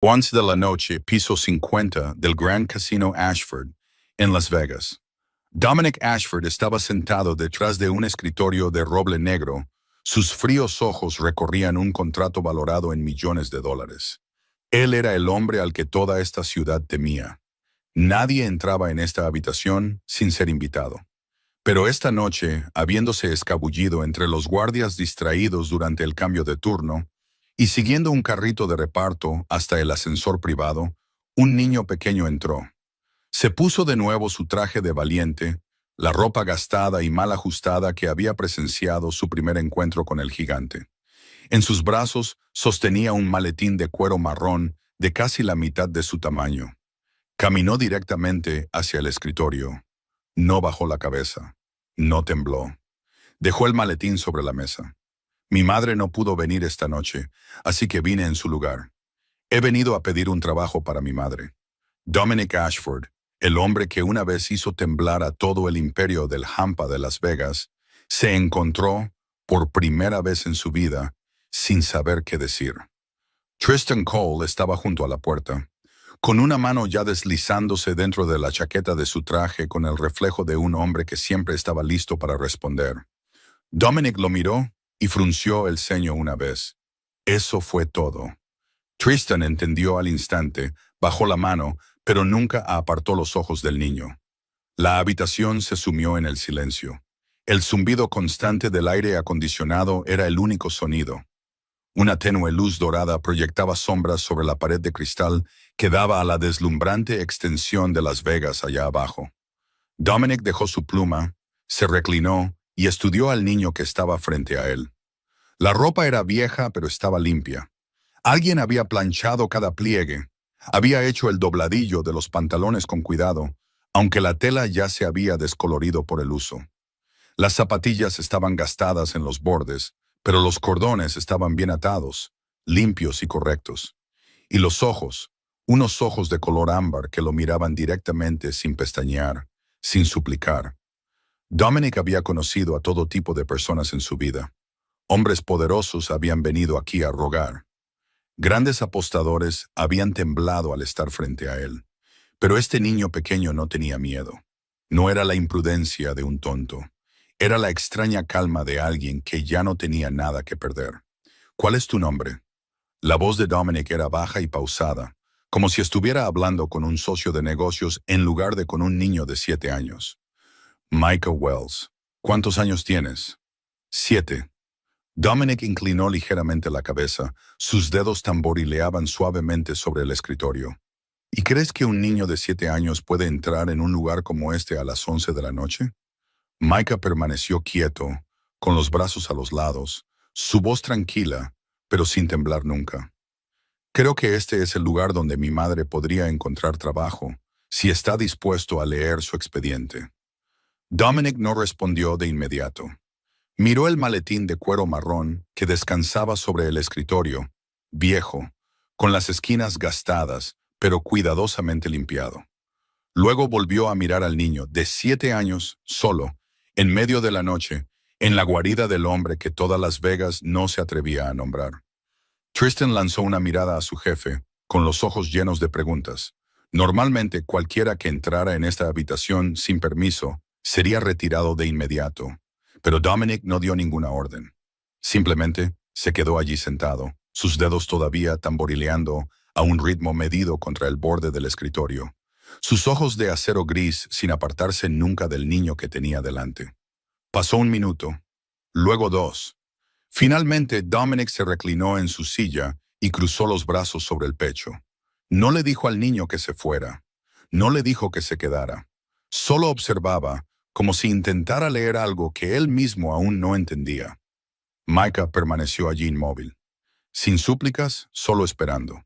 11 de la noche, piso 50 del Grand Casino Ashford, en Las Vegas. Dominic Ashford estaba sentado detrás de un escritorio de roble negro. Sus fríos ojos recorrían un contrato valorado en millones de dólares. Él era el hombre al que toda esta ciudad temía. Nadie entraba en esta habitación sin ser invitado. Pero esta noche, habiéndose escabullido entre los guardias distraídos durante el cambio de turno, y siguiendo un carrito de reparto hasta el ascensor privado, un niño pequeño entró. Se puso de nuevo su traje de valiente, la ropa gastada y mal ajustada que había presenciado su primer encuentro con el gigante. En sus brazos sostenía un maletín de cuero marrón de casi la mitad de su tamaño. Caminó directamente hacia el escritorio. No bajó la cabeza. No tembló. Dejó el maletín sobre la mesa. Mi madre no pudo venir esta noche, así que vine en su lugar. He venido a pedir un trabajo para mi madre. Dominic Ashford, el hombre que una vez hizo temblar a todo el imperio del Hampa de Las Vegas, se encontró, por primera vez en su vida, sin saber qué decir. Tristan Cole estaba junto a la puerta, con una mano ya deslizándose dentro de la chaqueta de su traje con el reflejo de un hombre que siempre estaba listo para responder. Dominic lo miró y frunció el ceño una vez. Eso fue todo. Tristan entendió al instante, bajó la mano, pero nunca apartó los ojos del niño. La habitación se sumió en el silencio. El zumbido constante del aire acondicionado era el único sonido. Una tenue luz dorada proyectaba sombras sobre la pared de cristal que daba a la deslumbrante extensión de Las Vegas allá abajo. Dominic dejó su pluma, se reclinó y estudió al niño que estaba frente a él. La ropa era vieja, pero estaba limpia. Alguien había planchado cada pliegue, había hecho el dobladillo de los pantalones con cuidado, aunque la tela ya se había descolorido por el uso. Las zapatillas estaban gastadas en los bordes, pero los cordones estaban bien atados, limpios y correctos. Y los ojos, unos ojos de color ámbar que lo miraban directamente sin pestañear, sin suplicar. Dominic había conocido a todo tipo de personas en su vida. Hombres poderosos habían venido aquí a rogar. Grandes apostadores habían temblado al estar frente a él. Pero este niño pequeño no tenía miedo. No era la imprudencia de un tonto. Era la extraña calma de alguien que ya no tenía nada que perder. ¿Cuál es tu nombre? La voz de Dominic era baja y pausada, como si estuviera hablando con un socio de negocios en lugar de con un niño de 7 años. Michael Wells. ¿Cuántos años tienes? 7. Dominic inclinó ligeramente la cabeza, sus dedos tamborileaban suavemente sobre el escritorio. ¿Y crees que un niño de 7 años puede entrar en un lugar como este a las 11 de la noche? Micah permaneció quieto, con los brazos a los lados, su voz tranquila, pero sin temblar nunca. Creo que este es el lugar donde mi madre podría encontrar trabajo, si está dispuesto a leer su expediente. Dominic no respondió de inmediato. Miró el maletín de cuero marrón que descansaba sobre el escritorio, viejo, con las esquinas gastadas, pero cuidadosamente limpiado. Luego volvió a mirar al niño, de 7 años, solo, en medio de la noche, en la guarida del hombre que todas Las Vegas no se atrevía a nombrar. Tristan lanzó una mirada a su jefe, con los ojos llenos de preguntas. Normalmente cualquiera que entrara en esta habitación sin permiso sería retirado de inmediato, pero Dominic no dio ninguna orden. Simplemente se quedó allí sentado, sus dedos todavía tamborileando a un ritmo medido contra el borde del escritorio. Sus ojos de acero gris sin apartarse nunca del niño que tenía delante. Pasó un minuto, luego 2. Finalmente, Dominic se reclinó en su silla y cruzó los brazos sobre el pecho. No le dijo al niño que se fuera. No le dijo que se quedara. Solo observaba, como si intentara leer algo que él mismo aún no entendía. Micah permaneció allí inmóvil, sin súplicas, solo esperando.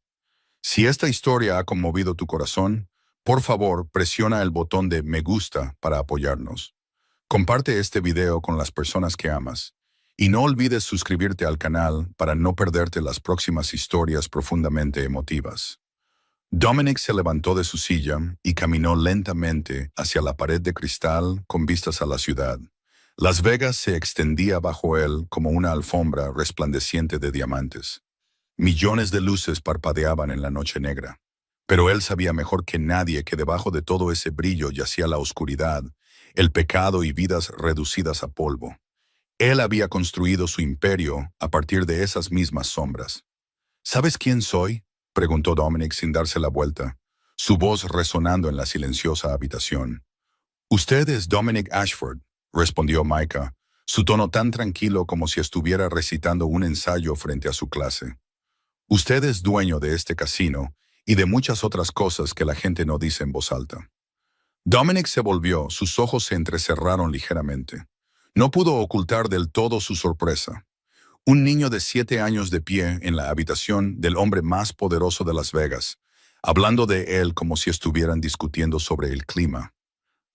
Si esta historia ha conmovido tu corazón, por favor, presiona el botón de me gusta para apoyarnos. Comparte este video con las personas que amas. Y no olvides suscribirte al canal para no perderte las próximas historias profundamente emotivas. Dominic se levantó de su silla y caminó lentamente hacia la pared de cristal con vistas a la ciudad. Las Vegas se extendía bajo él como una alfombra resplandeciente de diamantes. Millones de luces parpadeaban en la noche negra. Pero él sabía mejor que nadie que debajo de todo ese brillo yacía la oscuridad, el pecado y vidas reducidas a polvo. Él había construido su imperio a partir de esas mismas sombras. ¿Sabes quién soy?, preguntó Dominic sin darse la vuelta, su voz resonando en la silenciosa habitación. Usted es Dominic Ashford, respondió Micah, su tono tan tranquilo como si estuviera recitando un ensayo frente a su clase. Usted es dueño de este casino y de muchas otras cosas que la gente no dice en voz alta. Dominic se volvió, sus ojos se entrecerraron ligeramente. No pudo ocultar del todo su sorpresa. Un niño de 7 años de pie en la habitación del hombre más poderoso de Las Vegas, hablando de él como si estuvieran discutiendo sobre el clima.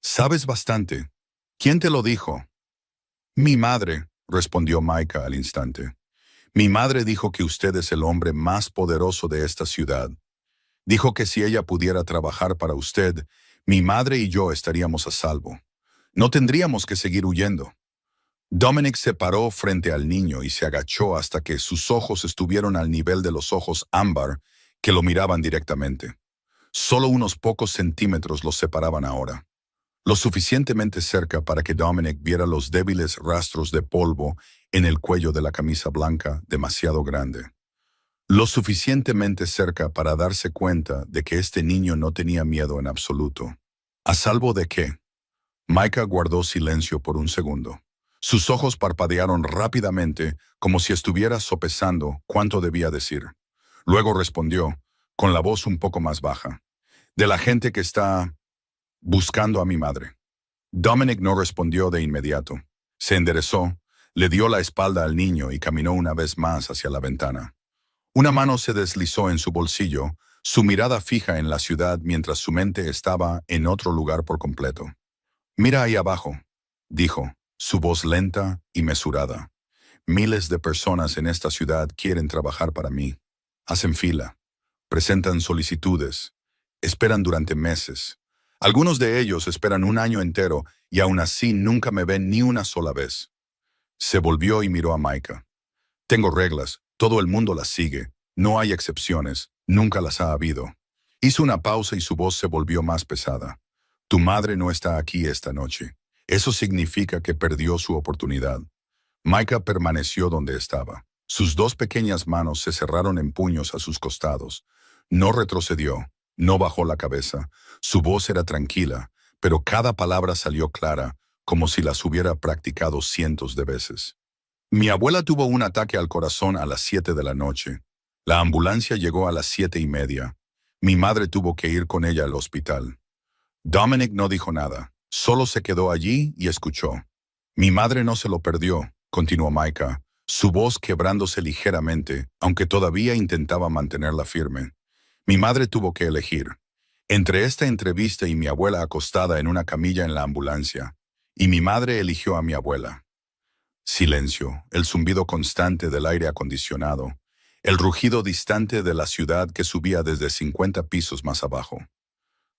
«Sabes bastante. ¿Quién te lo dijo?» «Mi madre», respondió Micah al instante. «Mi madre dijo que usted es el hombre más poderoso de esta ciudad. Dijo que si ella pudiera trabajar para usted, mi madre y yo estaríamos a salvo. No tendríamos que seguir huyendo». Dominic se paró frente al niño y se agachó hasta que sus ojos estuvieron al nivel de los ojos ámbar que lo miraban directamente. Solo unos pocos centímetros los separaban ahora. Lo suficientemente cerca para que Dominic viera los débiles rastros de polvo en el cuello de la camisa blanca, demasiado grande. Lo suficientemente cerca para darse cuenta de que este niño no tenía miedo en absoluto. ¿A salvo de qué? Micah guardó silencio por un segundo. Sus ojos parpadearon rápidamente como si estuviera sopesando cuánto debía decir. Luego respondió, con la voz un poco más baja. «De la gente que está buscando a mi madre». Dominic no respondió de inmediato. Se enderezó, le dio la espalda al niño y caminó una vez más hacia la ventana. Una mano se deslizó en su bolsillo, su mirada fija en la ciudad mientras su mente estaba en otro lugar por completo. «Mira ahí abajo», dijo, su voz lenta y mesurada. «Miles de personas en esta ciudad quieren trabajar para mí. Hacen fila, presentan solicitudes, esperan durante meses. Algunos de ellos esperan un año entero y aún así nunca me ven ni una sola vez». Se volvió y miró a Micah. «Tengo reglas, todo el mundo las sigue, no hay excepciones, nunca las ha habido». Hizo una pausa y su voz se volvió más pesada. «Tu madre no está aquí esta noche. Eso significa que perdió su oportunidad». Micah permaneció donde estaba. Sus dos pequeñas manos se cerraron en puños a sus costados. No retrocedió, no bajó la cabeza. Su voz era tranquila, pero cada palabra salió clara, como si las hubiera practicado cientos de veces. «Mi abuela tuvo un ataque al corazón a las 7 de la noche. La ambulancia llegó a las 7:30. Mi madre tuvo que ir con ella al hospital». Dominic no dijo nada, solo se quedó allí y escuchó. «Mi madre no se lo perdió», continuó Micah, su voz quebrándose ligeramente, aunque todavía intentaba mantenerla firme. «Mi madre tuvo que elegir entre esta entrevista y mi abuela acostada en una camilla en la ambulancia, y mi madre eligió a mi abuela». Silencio, el zumbido constante del aire acondicionado, el rugido distante de la ciudad que subía desde 50 pisos más abajo.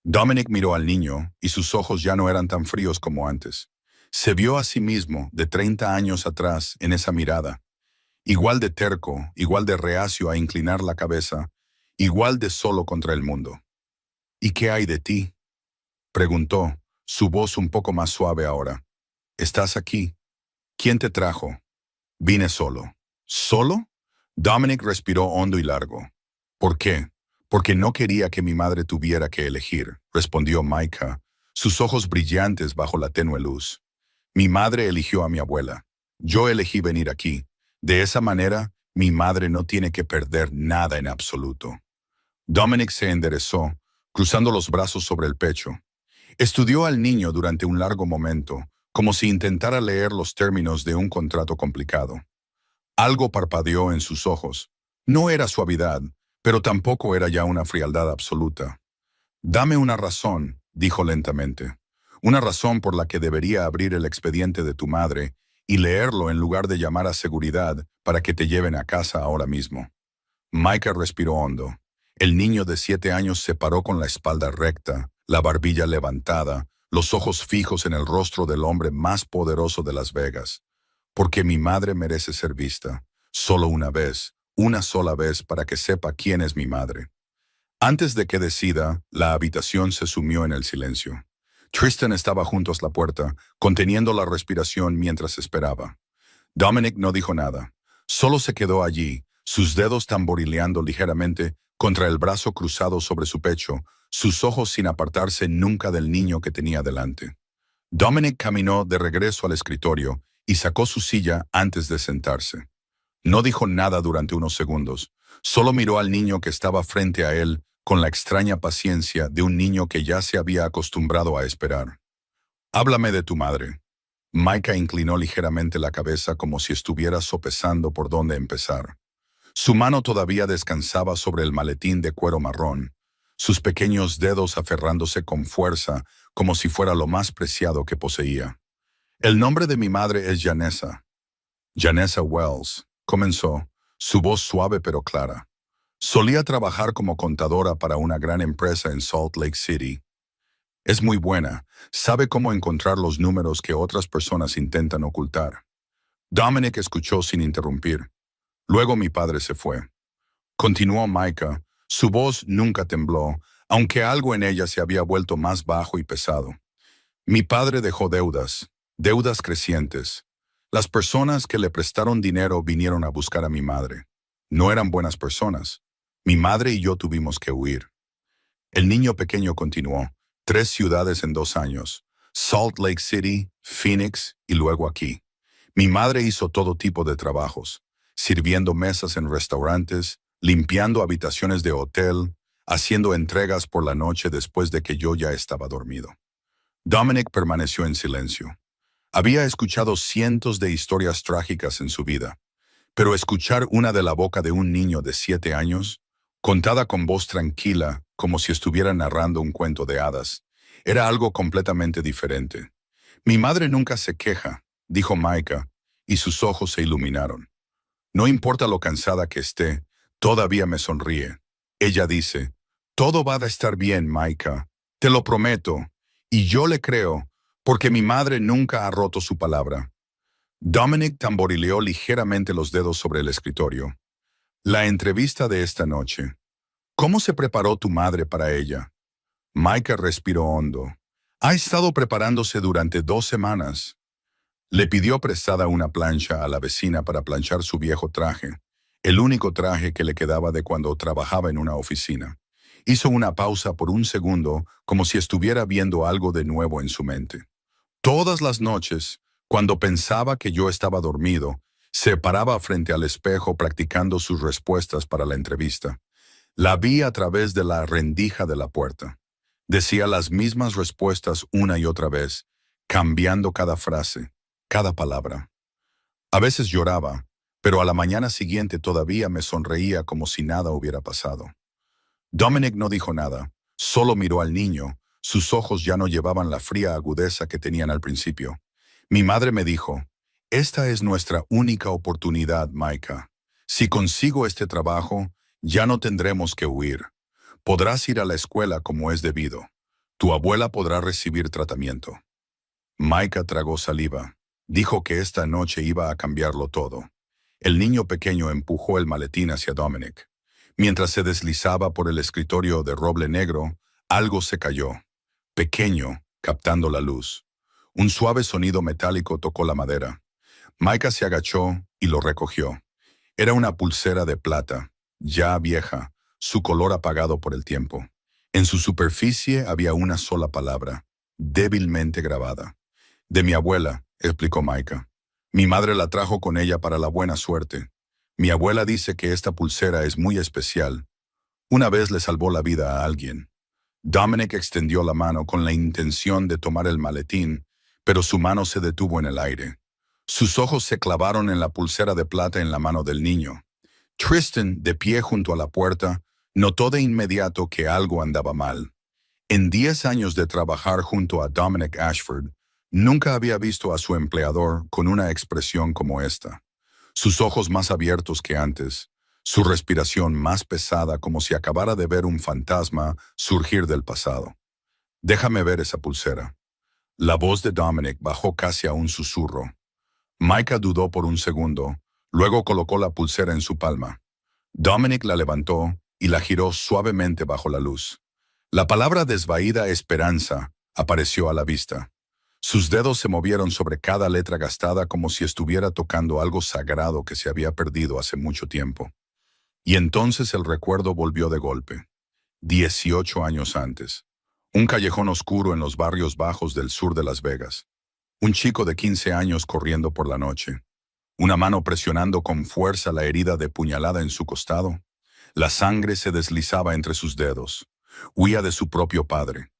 Dominic miró al niño y sus ojos ya no eran tan fríos como antes. Se vio a sí mismo de 30 años atrás en esa mirada, igual de terco, igual de reacio a inclinar la cabeza, igual de solo contra el mundo. «¿Y qué hay de ti?», preguntó, su voz un poco más suave ahora. «¿Estás aquí? ¿Quién te trajo?» «Vine solo». «¿Solo?». Dominic respiró hondo y largo. «¿Por qué?». «Porque no quería que mi madre tuviera que elegir», respondió Micah, sus ojos brillantes bajo la tenue luz. «Mi madre eligió a mi abuela. Yo elegí venir aquí. De esa manera, mi madre no tiene que perder nada en absoluto». Dominic se enderezó, cruzando los brazos sobre el pecho. Estudió al niño durante un largo momento, como si intentara leer los términos de un contrato complicado. Algo parpadeó en sus ojos. No era suavidad, pero tampoco era ya una frialdad absoluta. «Dame una razón», dijo lentamente. «Una razón por la que debería abrir el expediente de tu madre y leerlo en lugar de llamar a seguridad para que te lleven a casa ahora mismo». Micah respiró hondo. El niño de 7 años se paró con la espalda recta, la barbilla levantada, los ojos fijos en el rostro del hombre más poderoso de Las Vegas. «Porque mi madre merece ser vista, solo una vez, una sola vez para que sepa quién es mi madre. Antes de que decida, la habitación se sumió en el silencio. Tristan estaba junto a la puerta, conteniendo la respiración mientras esperaba. Dominic no dijo nada. Solo se quedó allí, sus dedos tamborileando ligeramente contra el brazo cruzado sobre su pecho, sus ojos sin apartarse nunca del niño que tenía delante. Dominic caminó de regreso al escritorio y sacó su silla antes de sentarse. No dijo nada durante unos segundos, solo miró al niño que estaba frente a él con la extraña paciencia de un niño que ya se había acostumbrado a esperar. «Háblame de tu madre». Micah inclinó ligeramente la cabeza como si estuviera sopesando por dónde empezar. Su mano todavía descansaba sobre el maletín de cuero marrón, sus pequeños dedos aferrándose con fuerza como si fuera lo más preciado que poseía. «El nombre de mi madre es Janessa». «Janessa Wells», comenzó, su voz suave pero clara. «Solía trabajar como contadora para una gran empresa en Salt Lake City. Es muy buena, sabe cómo encontrar los números que otras personas intentan ocultar». Dominic escuchó sin interrumpir. «Luego mi padre se fue». Continuó Micah, su voz nunca tembló, aunque algo en ella se había vuelto más bajo y pesado. «Mi padre dejó deudas crecientes. Las personas que le prestaron dinero vinieron a buscar a mi madre. No eran buenas personas. Mi madre y yo tuvimos que huir». El niño pequeño continuó. 3 ciudades en 2 años. Salt Lake City, Phoenix y luego aquí. Mi madre hizo todo tipo de trabajos, sirviendo mesas en restaurantes, limpiando habitaciones de hotel, haciendo entregas por la noche después de que yo ya estaba dormido. Dominic permaneció en silencio. Había escuchado cientos de historias trágicas en su vida, pero escuchar una de la boca de un niño de 7 años, contada con voz tranquila, como si estuviera narrando un cuento de hadas, era algo completamente diferente. «Mi madre nunca se queja», dijo Micah, y sus ojos se iluminaron. «No importa lo cansada que esté, todavía me sonríe. Ella dice, todo va a estar bien, Micah, te lo prometo, y yo le creo, porque mi madre nunca ha roto su palabra». Dominic tamborileó ligeramente los dedos sobre el escritorio. «La entrevista de esta noche. ¿Cómo se preparó tu madre para ella?» Micah respiró hondo. «Ha estado preparándose durante 2 semanas». Le pidió prestada una plancha a la vecina para planchar su viejo traje, el único traje que le quedaba de cuando trabajaba en una oficina. Hizo una pausa por un segundo, como si estuviera viendo algo de nuevo en su mente. «Todas las noches, cuando pensaba que yo estaba dormido, se paraba frente al espejo practicando sus respuestas para la entrevista. La vi a través de la rendija de la puerta. Decía las mismas respuestas una y otra vez, cambiando cada frase, cada palabra. A veces lloraba, pero a la mañana siguiente todavía me sonreía como si nada hubiera pasado». Dominic no dijo nada, solo miró al niño. Sus ojos ya no llevaban la fría agudeza que tenían al principio. «Mi madre me dijo, esta es nuestra única oportunidad, Micah. Si consigo este trabajo, ya no tendremos que huir. Podrás ir a la escuela como es debido. Tu abuela podrá recibir tratamiento». Micah tragó saliva. Dijo que esta noche iba a cambiarlo todo. El niño pequeño empujó el maletín hacia Dominic. Mientras se deslizaba por el escritorio de roble negro, algo se cayó. Pequeño, captando la luz. Un suave sonido metálico tocó la madera. Micah se agachó y lo recogió. Era una pulsera de plata, ya vieja, su color apagado por el tiempo. En su superficie había una sola palabra, débilmente grabada. «De mi abuela», explicó Micah. «Mi madre la trajo con ella para la buena suerte. Mi abuela dice que esta pulsera es muy especial. Una vez le salvó la vida a alguien». Dominic extendió la mano con la intención de tomar el maletín, pero su mano se detuvo en el aire. Sus ojos se clavaron en la pulsera de plata en la mano del niño. Tristan, de pie junto a la puerta, notó de inmediato que algo andaba mal. En 10 años de trabajar junto a Dominic Ashford, nunca había visto a su empleador con una expresión como esta. Sus ojos más abiertos que antes, su respiración más pesada como si acabara de ver un fantasma surgir del pasado. «Déjame ver esa pulsera». La voz de Dominic bajó casi a un susurro. Micah dudó por un segundo, luego colocó la pulsera en su palma. Dominic la levantó y la giró suavemente bajo la luz. La palabra desvaída esperanza apareció a la vista. Sus dedos se movieron sobre cada letra gastada como si estuviera tocando algo sagrado que se había perdido hace mucho tiempo. Y entonces el recuerdo volvió de golpe. 18 años antes. Un callejón oscuro en los barrios bajos del sur de Las Vegas. Un chico de 15 años corriendo por la noche. Una mano presionando con fuerza la herida de puñalada en su costado. La sangre se deslizaba entre sus dedos. Huía de su propio padre.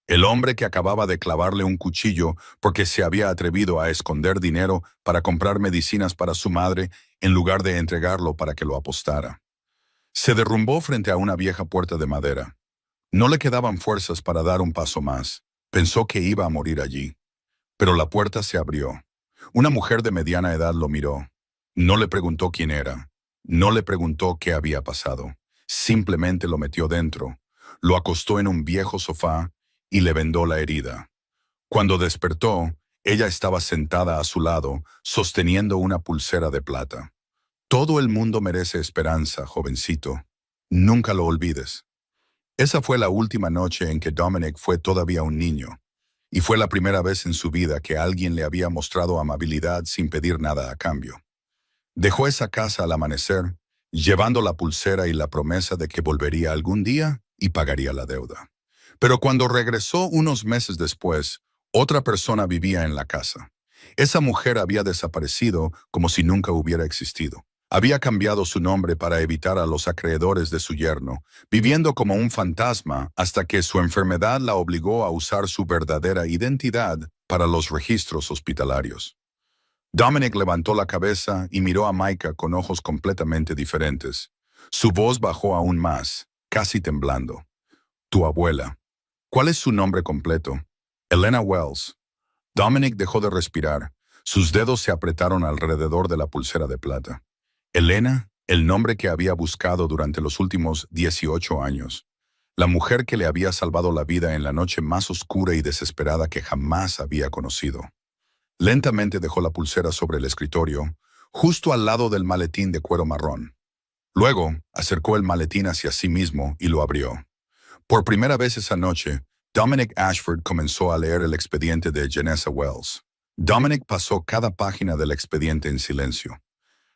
El hombre que acababa de clavarle un cuchillo porque se había atrevido a esconder dinero para comprar medicinas para su madre en lugar de entregarlo para que lo apostara. Se derrumbó frente a una vieja puerta de madera. No le quedaban fuerzas para dar un paso más. Pensó que iba a morir allí. Pero la puerta se abrió. Una mujer de mediana edad lo miró. No le preguntó quién era. No le preguntó qué había pasado. Simplemente lo metió dentro. Lo acostó en un viejo sofá y le vendó la herida. Cuando despertó, ella estaba sentada a su lado, sosteniendo una pulsera de plata. Todo el mundo merece esperanza, jovencito. Nunca lo olvides. Esa fue la última noche en que Dominic fue todavía un niño, y fue la primera vez en su vida que alguien le había mostrado amabilidad sin pedir nada a cambio. Dejó esa casa al amanecer, llevando la pulsera y la promesa de que volvería algún día y pagaría la deuda. Pero cuando regresó unos meses después, otra persona vivía en la casa. Esa mujer había desaparecido como si nunca hubiera existido. Había cambiado su nombre para evitar a los acreedores de su yerno, viviendo como un fantasma hasta que su enfermedad la obligó a usar su verdadera identidad para los registros hospitalarios. Dominic levantó la cabeza y miró a Micah con ojos completamente diferentes. Su voz bajó aún más, casi temblando. Tu abuela. ¿Cuál es su nombre completo? Elena Wells. Dominic dejó de respirar. Sus dedos se apretaron alrededor de la pulsera de plata. Elena, el nombre que había buscado durante los últimos 18 años. La mujer que le había salvado la vida en la noche más oscura y desesperada que jamás había conocido. Lentamente dejó la pulsera sobre el escritorio, justo al lado del maletín de cuero marrón. Luego, acercó el maletín hacia sí mismo y lo abrió. Por primera vez esa noche, Dominic Ashford comenzó a leer el expediente de Janessa Wells. Dominic pasó cada página del expediente en silencio.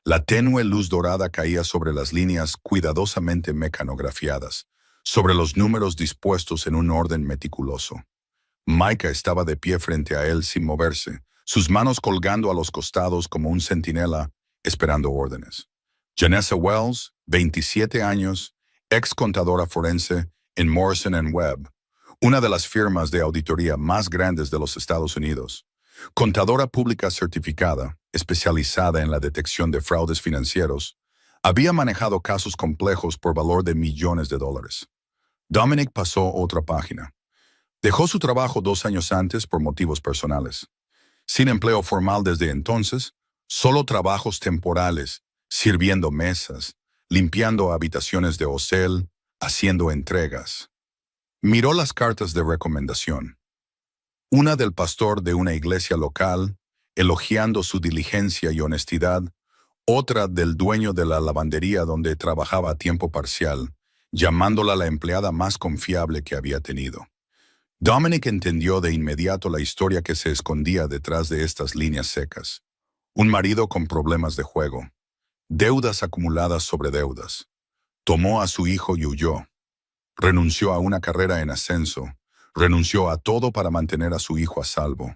La tenue luz dorada caía sobre las líneas cuidadosamente mecanografiadas, sobre los números dispuestos en un orden meticuloso. Micah estaba de pie frente a él sin moverse, sus manos colgando a los costados como un centinela, esperando órdenes. Janessa Wells, 27 años, ex contadora forense en Morrison & Webb, una de las firmas de auditoría más grandes de los Estados Unidos. Contadora pública certificada, especializada en la detección de fraudes financieros, había manejado casos complejos por valor de millones de dólares. Dominic pasó otra página. Dejó su trabajo 2 años antes por motivos personales. Sin empleo formal desde entonces, solo trabajos temporales, sirviendo mesas, limpiando habitaciones de hotel, haciendo entregas. Miró las cartas de recomendación. Una del pastor de una iglesia local, elogiando su diligencia y honestidad, otra del dueño de la lavandería donde trabajaba a tiempo parcial, llamándola la empleada más confiable que había tenido. Dominic entendió de inmediato la historia que se escondía detrás de estas líneas secas. Un marido con problemas de juego, deudas acumuladas sobre deudas. Tomó a su hijo y huyó. Renunció a una carrera en ascenso. Renunció a todo para mantener a su hijo a salvo.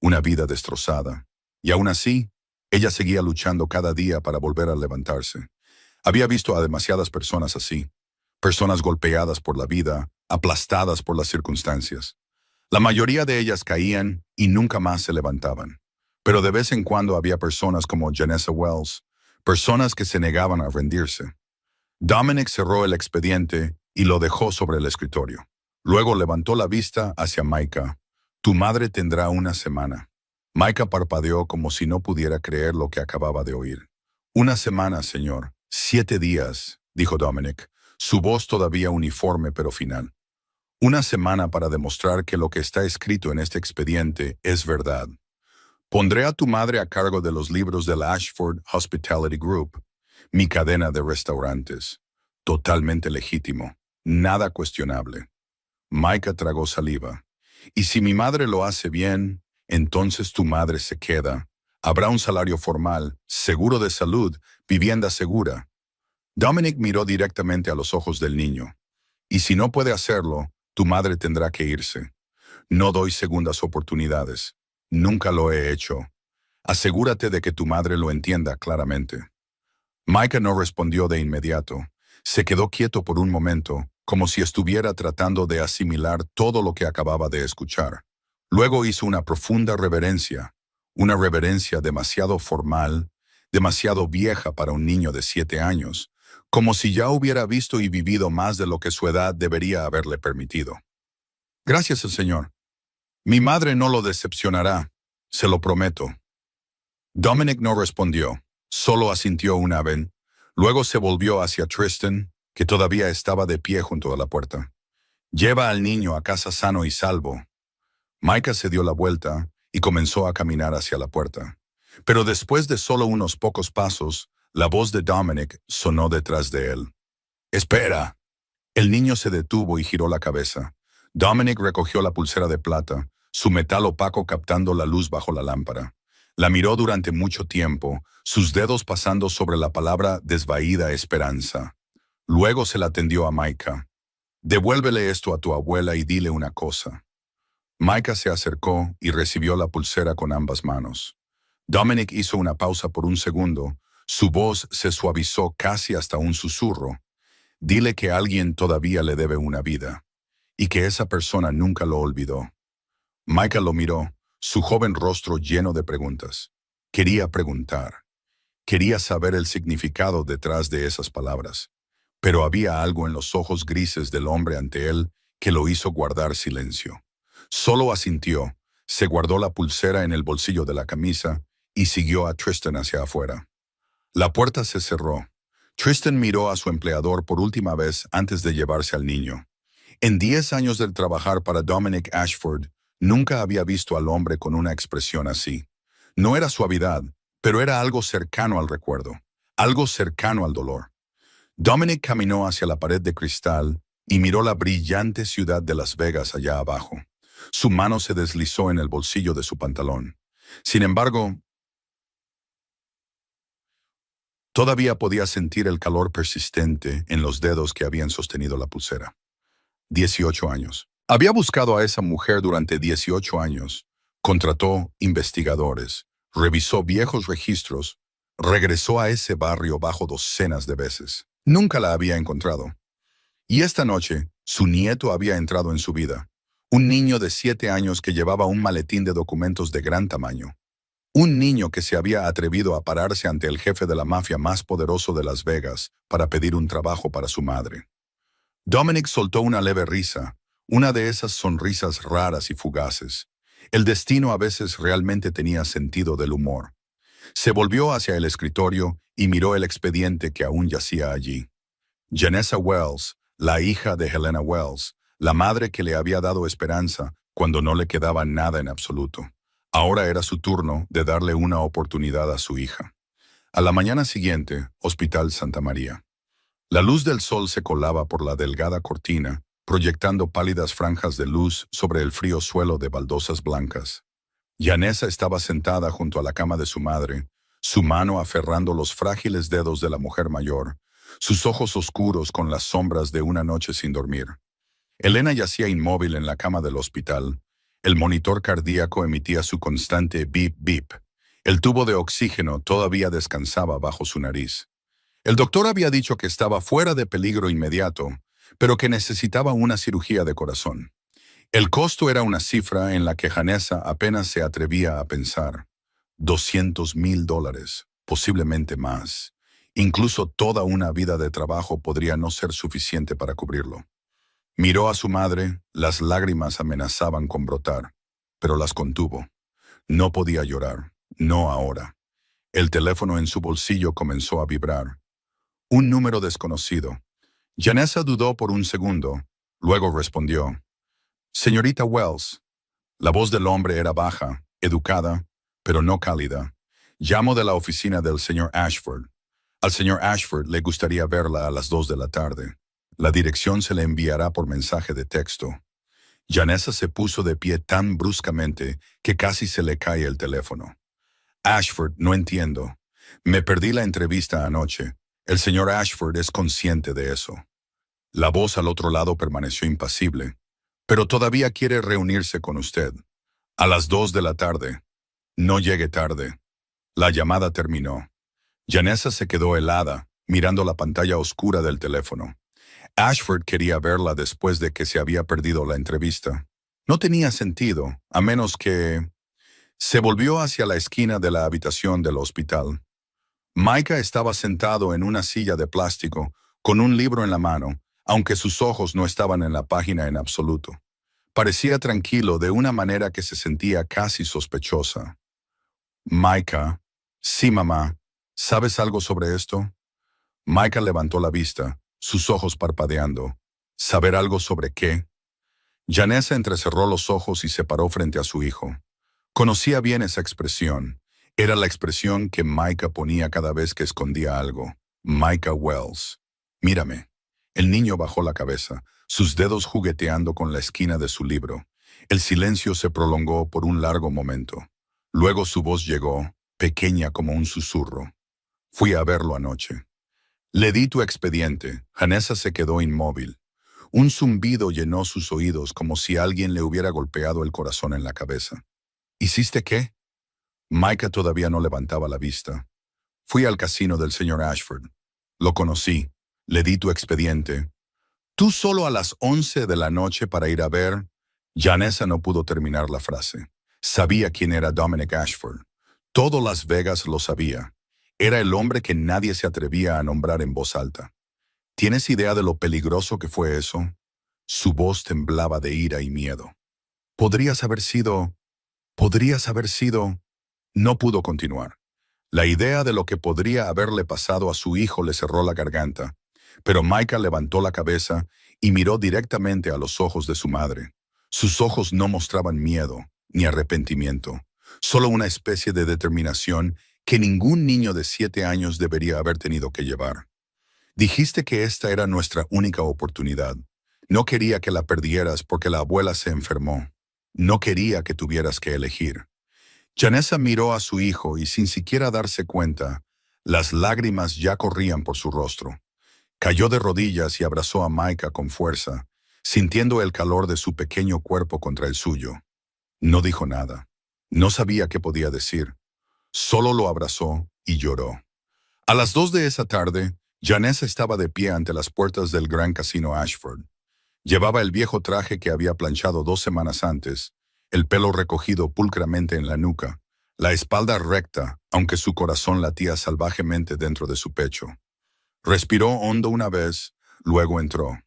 Una vida destrozada. Y aún así, ella seguía luchando cada día para volver a levantarse. Había visto a demasiadas personas así. Personas golpeadas por la vida, aplastadas por las circunstancias. La mayoría de ellas caían y nunca más se levantaban. Pero de vez en cuando había personas como Janessa Wells, personas que se negaban a rendirse. Dominic cerró el expediente y lo dejó sobre el escritorio. Luego levantó la vista hacia Micah. Tu madre tendrá una semana. Micah parpadeó como si no pudiera creer lo que acababa de oír. Una semana, señor. 7 días, dijo Dominic, su voz todavía uniforme pero final. Una semana para demostrar que lo que está escrito en este expediente es verdad. Pondré a tu madre a cargo de los libros de la Ashford Hospitality Group. Mi cadena de restaurantes. Totalmente legítimo. Nada cuestionable. Micah tragó saliva. Y si mi madre lo hace bien, entonces tu madre se queda. Habrá un salario formal, seguro de salud, vivienda segura. Dominic miró directamente a los ojos del niño. Y si no puede hacerlo, tu madre tendrá que irse. No doy segundas oportunidades. Nunca lo he hecho. Asegúrate de que tu madre lo entienda claramente. Micah no respondió de inmediato. Se quedó quieto por un momento, como si estuviera tratando de asimilar todo lo que acababa de escuchar. Luego hizo una profunda reverencia, una reverencia demasiado formal, demasiado vieja para un niño de 7 años, como si ya hubiera visto y vivido más de lo que su edad debería haberle permitido. Gracias, Señor. Mi madre no lo decepcionará, se lo prometo. Dominic no respondió, solo asintió una vez. Luego se volvió hacia Tristan, que todavía estaba de pie junto a la puerta. Lleva al niño a casa sano y salvo. Micah se dio la vuelta y comenzó a caminar hacia la puerta. Pero después de solo unos pocos pasos, la voz de Dominic sonó detrás de él. ¡Espera! El niño se detuvo y giró la cabeza. Dominic recogió la pulsera de plata, su metal opaco captando la luz bajo la lámpara. La miró durante mucho tiempo, sus dedos pasando sobre la palabra desvaída esperanza. Luego se la tendió a Micah. Devuélvele esto a tu abuela y dile una cosa. Micah se acercó y recibió la pulsera con ambas manos. Dominic hizo una pausa por un segundo. Su voz se suavizó casi hasta un susurro. Dile que alguien todavía le debe una vida, y que esa persona nunca lo olvidó. Micah lo miró, su joven rostro lleno de preguntas. Quería preguntar. Quería saber el significado detrás de esas palabras. Pero había algo en los ojos grises del hombre ante él que lo hizo guardar silencio. Solo asintió, se guardó la pulsera en el bolsillo de la camisa y siguió a Tristan hacia afuera. La puerta se cerró. Tristan miró a su empleador por última vez antes de llevarse al niño. En 10 años de trabajar para Dominic Ashford, nunca había visto al hombre con una expresión así. No era suavidad, pero era algo cercano al recuerdo, algo cercano al dolor. Dominic caminó hacia la pared de cristal y miró la brillante ciudad de Las Vegas allá abajo. Su mano se deslizó en el bolsillo de su pantalón. Sin embargo, todavía podía sentir el calor persistente en los dedos que habían sostenido la pulsera. 18 años. Había buscado a esa mujer durante 18 años. Contrató investigadores, revisó viejos registros, regresó a ese barrio bajo docenas de veces. Nunca la había encontrado. Y esta noche, su nieto había entrado en su vida. Un niño de 7 años que llevaba un maletín de documentos de gran tamaño. Un niño que se había atrevido a pararse ante el jefe de la mafia más poderoso de Las Vegas para pedir un trabajo para su madre. Dominic soltó una leve risa, una de esas sonrisas raras y fugaces. El destino a veces realmente tenía sentido del humor. Se volvió hacia el escritorio y miró el expediente que aún yacía allí. Janessa Wells, la hija de Helena Wells, la madre que le había dado esperanza cuando no le quedaba nada en absoluto. Ahora era su turno de darle una oportunidad a su hija. A la mañana siguiente, Hospital Santa María. La luz del sol se colaba por la delgada cortina, proyectando pálidas franjas de luz sobre el frío suelo de baldosas blancas. Janessa estaba sentada junto a la cama de su madre, su mano aferrando los frágiles dedos de la mujer mayor, sus ojos oscuros con las sombras de una noche sin dormir. Helena yacía inmóvil en la cama del hospital. El monitor cardíaco emitía su constante bip bip. El tubo de oxígeno todavía descansaba bajo su nariz. El doctor había dicho que estaba fuera de peligro inmediato, pero que necesitaba una cirugía de corazón. El costo era una cifra en la que Janessa apenas se atrevía a pensar. $200,000, posiblemente más. Incluso toda una vida de trabajo podría no ser suficiente para cubrirlo. Miró a su madre, las lágrimas amenazaban con brotar, pero las contuvo. No podía llorar, no ahora. El teléfono en su bolsillo comenzó a vibrar. Un número desconocido. Janessa dudó por un segundo, luego respondió. Señorita Wells. La voz del hombre era baja, educada, pero no cálida. Llamo de la oficina del señor Ashford. Al señor Ashford le gustaría verla a las 2 de la tarde. La dirección se le enviará por mensaje de texto. Janessa se puso de pie tan bruscamente que casi se le cae el teléfono. Ashford, no entiendo. Me perdí la entrevista anoche. El señor Ashford es consciente de eso. La voz al otro lado permaneció impasible. Pero todavía quiere reunirse con usted. A las 2 de la tarde. No llegue tarde. La llamada terminó. Janessa se quedó helada, mirando la pantalla oscura del teléfono. Ashford quería verla después de que se había perdido la entrevista. No tenía sentido, a menos que... Se volvió hacia la esquina de la habitación del hospital. Micah estaba sentado en una silla de plástico, con un libro en la mano, aunque sus ojos no estaban en la página en absoluto. Parecía tranquilo de una manera que se sentía casi sospechosa. Micah, sí, mamá, ¿sabes algo sobre esto? Micah levantó la vista, sus ojos parpadeando. ¿Saber algo sobre qué? Janessa entrecerró los ojos y se paró frente a su hijo. Conocía bien esa expresión. Era la expresión que Micah ponía cada vez que escondía algo. Micah Wells. Mírame. El niño bajó la cabeza, sus dedos jugueteando con la esquina de su libro. El silencio se prolongó por un largo momento. Luego su voz llegó, pequeña como un susurro. Fui a verlo anoche. Le di tu expediente. Janessa se quedó inmóvil. Un zumbido llenó sus oídos como si alguien le hubiera golpeado el corazón en la cabeza. ¿Hiciste qué? Micah todavía no levantaba la vista. Fui al casino del señor Ashford. Lo conocí. Le di tu expediente. Tú solo a las 11 de la noche para ir a ver... Janessa no pudo terminar la frase. Sabía quién era Dominic Ashford. Todo Las Vegas lo sabía. Era el hombre que nadie se atrevía a nombrar en voz alta. ¿Tienes idea de lo peligroso que fue eso? Su voz temblaba de ira y miedo. Podrías haber sido... No pudo continuar. La idea de lo que podría haberle pasado a su hijo le cerró la garganta, pero Micah levantó la cabeza y miró directamente a los ojos de su madre. Sus ojos no mostraban miedo ni arrepentimiento, solo una especie de determinación que ningún niño de 7 años debería haber tenido que llevar. Dijiste que esta era nuestra única oportunidad. No quería que la perdieras porque la abuela se enfermó. No quería que tuvieras que elegir. Janessa miró a su hijo y sin siquiera darse cuenta, las lágrimas ya corrían por su rostro. Cayó de rodillas y abrazó a Micah con fuerza, sintiendo el calor de su pequeño cuerpo contra el suyo. No dijo nada. No sabía qué podía decir. Solo lo abrazó y lloró. A las 2 de esa tarde, Janessa estaba de pie ante las puertas del Gran Casino Ashford. Llevaba el viejo traje que había planchado 2 semanas antes, el pelo recogido pulcramente en la nuca, la espalda recta, aunque su corazón latía salvajemente dentro de su pecho. Respiró hondo una vez, luego entró.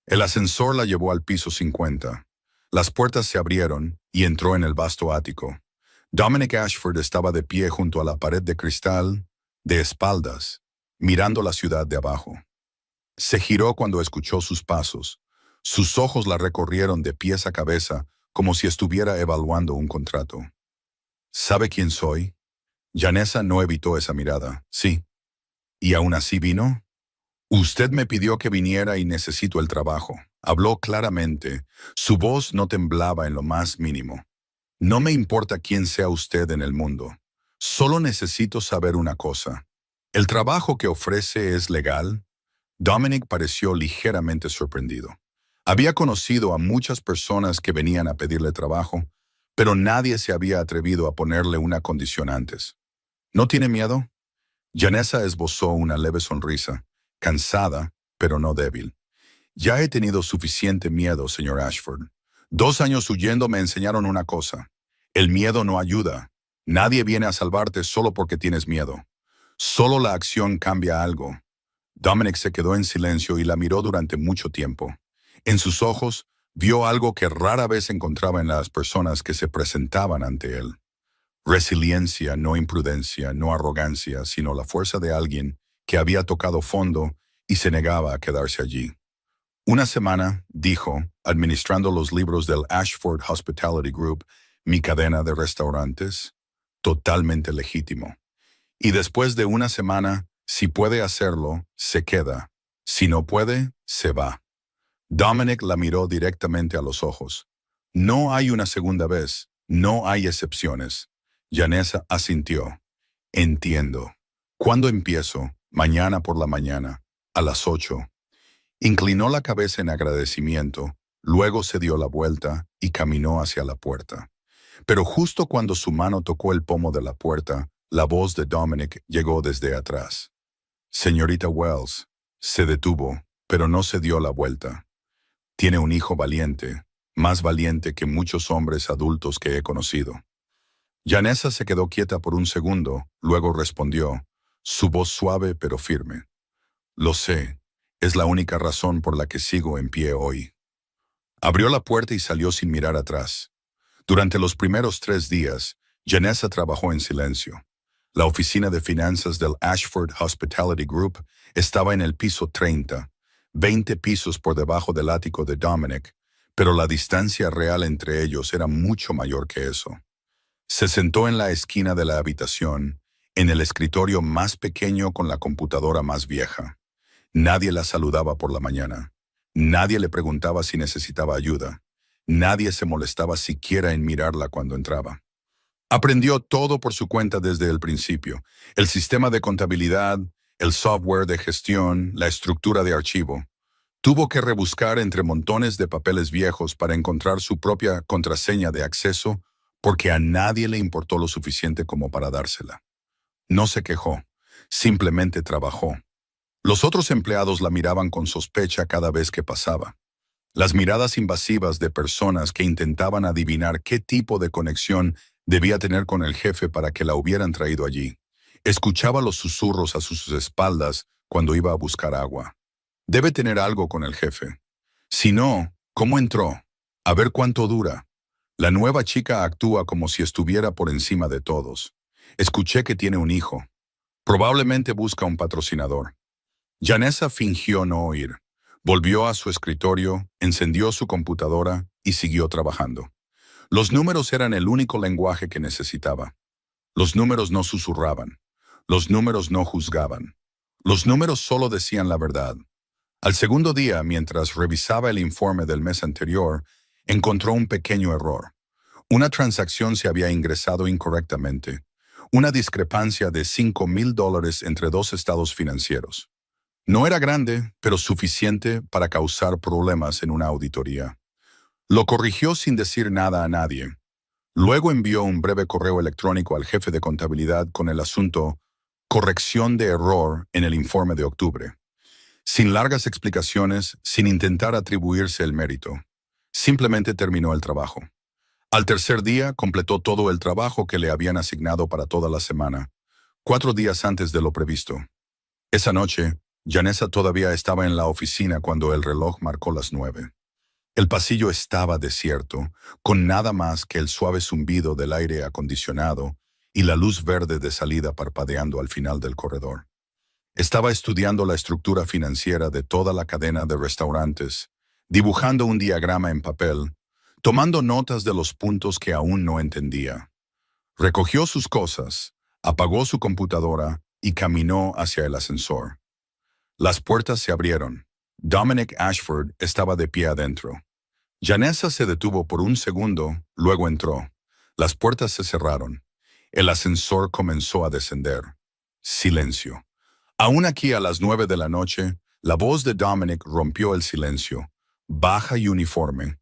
El ascensor la llevó al piso 50. Las puertas se abrieron y entró en el vasto ático. Dominic Ashford estaba de pie junto a la pared de cristal, de espaldas, mirando la ciudad de abajo. Se giró cuando escuchó sus pasos. Sus ojos la recorrieron de pies a cabeza, como si estuviera evaluando un contrato. ¿Sabe quién soy? Janessa no evitó esa mirada. Sí. ¿Y aún así vino? Usted me pidió que viniera y necesito el trabajo. Habló claramente. Su voz no temblaba en lo más mínimo. No me importa quién sea usted en el mundo. Solo necesito saber una cosa. ¿El trabajo que ofrece es legal? Dominic pareció ligeramente sorprendido. Había conocido a muchas personas que venían a pedirle trabajo, pero nadie se había atrevido a ponerle una condición antes. ¿No tiene miedo? Janessa esbozó una leve sonrisa, cansada, pero no débil. Ya he tenido suficiente miedo, señor Ashford. 2 años huyendo me enseñaron una cosa. El miedo no ayuda. Nadie viene a salvarte solo porque tienes miedo. Solo la acción cambia algo. Dominic se quedó en silencio y la miró durante mucho tiempo. En sus ojos vio algo que rara vez encontraba en las personas que se presentaban ante él. Resiliencia, no imprudencia, no arrogancia, sino la fuerza de alguien que había tocado fondo y se negaba a quedarse allí. Una semana, dijo, administrando los libros del Ashford Hospitality Group, mi cadena de restaurantes, totalmente legítimo. Y después de una semana, Si puede hacerlo, se queda. Si no puede, se va. Dominic la miró directamente a los ojos. No hay una segunda vez. No hay excepciones. Janessa asintió. Entiendo. ¿Cuándo empiezo? Mañana por la mañana, a las 8. Inclinó la cabeza en agradecimiento, luego se dio la vuelta y caminó hacia la puerta. Pero justo cuando su mano tocó el pomo de la puerta, la voz de Dominic llegó desde atrás. Señorita Wells. Se detuvo, pero no se dio la vuelta. Tiene un hijo valiente, más valiente que muchos hombres adultos que he conocido. Janessa se quedó quieta por un segundo, luego respondió, su voz suave pero firme. Lo sé, es la única razón por la que sigo en pie hoy. Abrió la puerta y salió sin mirar atrás. Durante los primeros 3 días, Janessa trabajó en silencio. La oficina de finanzas del Ashford Hospitality Group estaba en el piso 30, 20 pisos por debajo del ático de Dominic, pero la distancia real entre ellos era mucho mayor que eso. Se sentó en la esquina de la habitación, en el escritorio más pequeño con la computadora más vieja. Nadie la saludaba por la mañana. Nadie le preguntaba si necesitaba ayuda. Nadie se molestaba siquiera en mirarla cuando entraba. Aprendió todo por su cuenta desde el principio. El sistema de contabilidad, el software de gestión, la estructura de archivo. Tuvo que rebuscar entre montones de papeles viejos para encontrar su propia contraseña de acceso porque a nadie le importó lo suficiente como para dársela. No se quejó, simplemente trabajó. Los otros empleados la miraban con sospecha cada vez que pasaba. Las miradas invasivas de personas que intentaban adivinar qué tipo de conexión debía tener con el jefe para que la hubieran traído allí. Escuchaba los susurros a sus espaldas cuando iba a buscar agua. Debe tener algo con el jefe. Si no, ¿cómo entró? A ver cuánto dura. La nueva chica actúa como si estuviera por encima de todos. Escuché que tiene un hijo. Probablemente busca un patrocinador. Janessa fingió no oír. Volvió a su escritorio, encendió su computadora y siguió trabajando. Los números eran el único lenguaje que necesitaba. Los números no susurraban. Los números no juzgaban. Los números solo decían la verdad. Al segundo día, mientras revisaba el informe del mes anterior, encontró un pequeño error. Una transacción se había ingresado incorrectamente. Una discrepancia de $5,000 entre 2 estados financieros. No era grande, pero suficiente para causar problemas en una auditoría. Lo corrigió sin decir nada a nadie. Luego envió un breve correo electrónico al jefe de contabilidad con el asunto corrección de error en el informe de octubre. Sin largas explicaciones, sin intentar atribuirse el mérito. Simplemente terminó el trabajo. Al tercer día, completó todo el trabajo que le habían asignado para toda la semana, 4 días antes de lo previsto. Esa noche, Janessa todavía estaba en la oficina cuando el reloj marcó las 9. El pasillo estaba desierto, con nada más que el suave zumbido del aire acondicionado y la luz verde de salida parpadeando al final del corredor. Estaba estudiando la estructura financiera de toda la cadena de restaurantes, dibujando un diagrama en papel, tomando notas de los puntos que aún no entendía. Recogió sus cosas, apagó su computadora y caminó hacia el ascensor. Las puertas se abrieron. Dominic Ashford estaba de pie adentro. Janessa se detuvo por un segundo, luego entró. Las puertas se cerraron. El ascensor comenzó a descender. Silencio. Aún aquí a las 9 de la noche, la voz de Dominic rompió el silencio, baja y uniforme.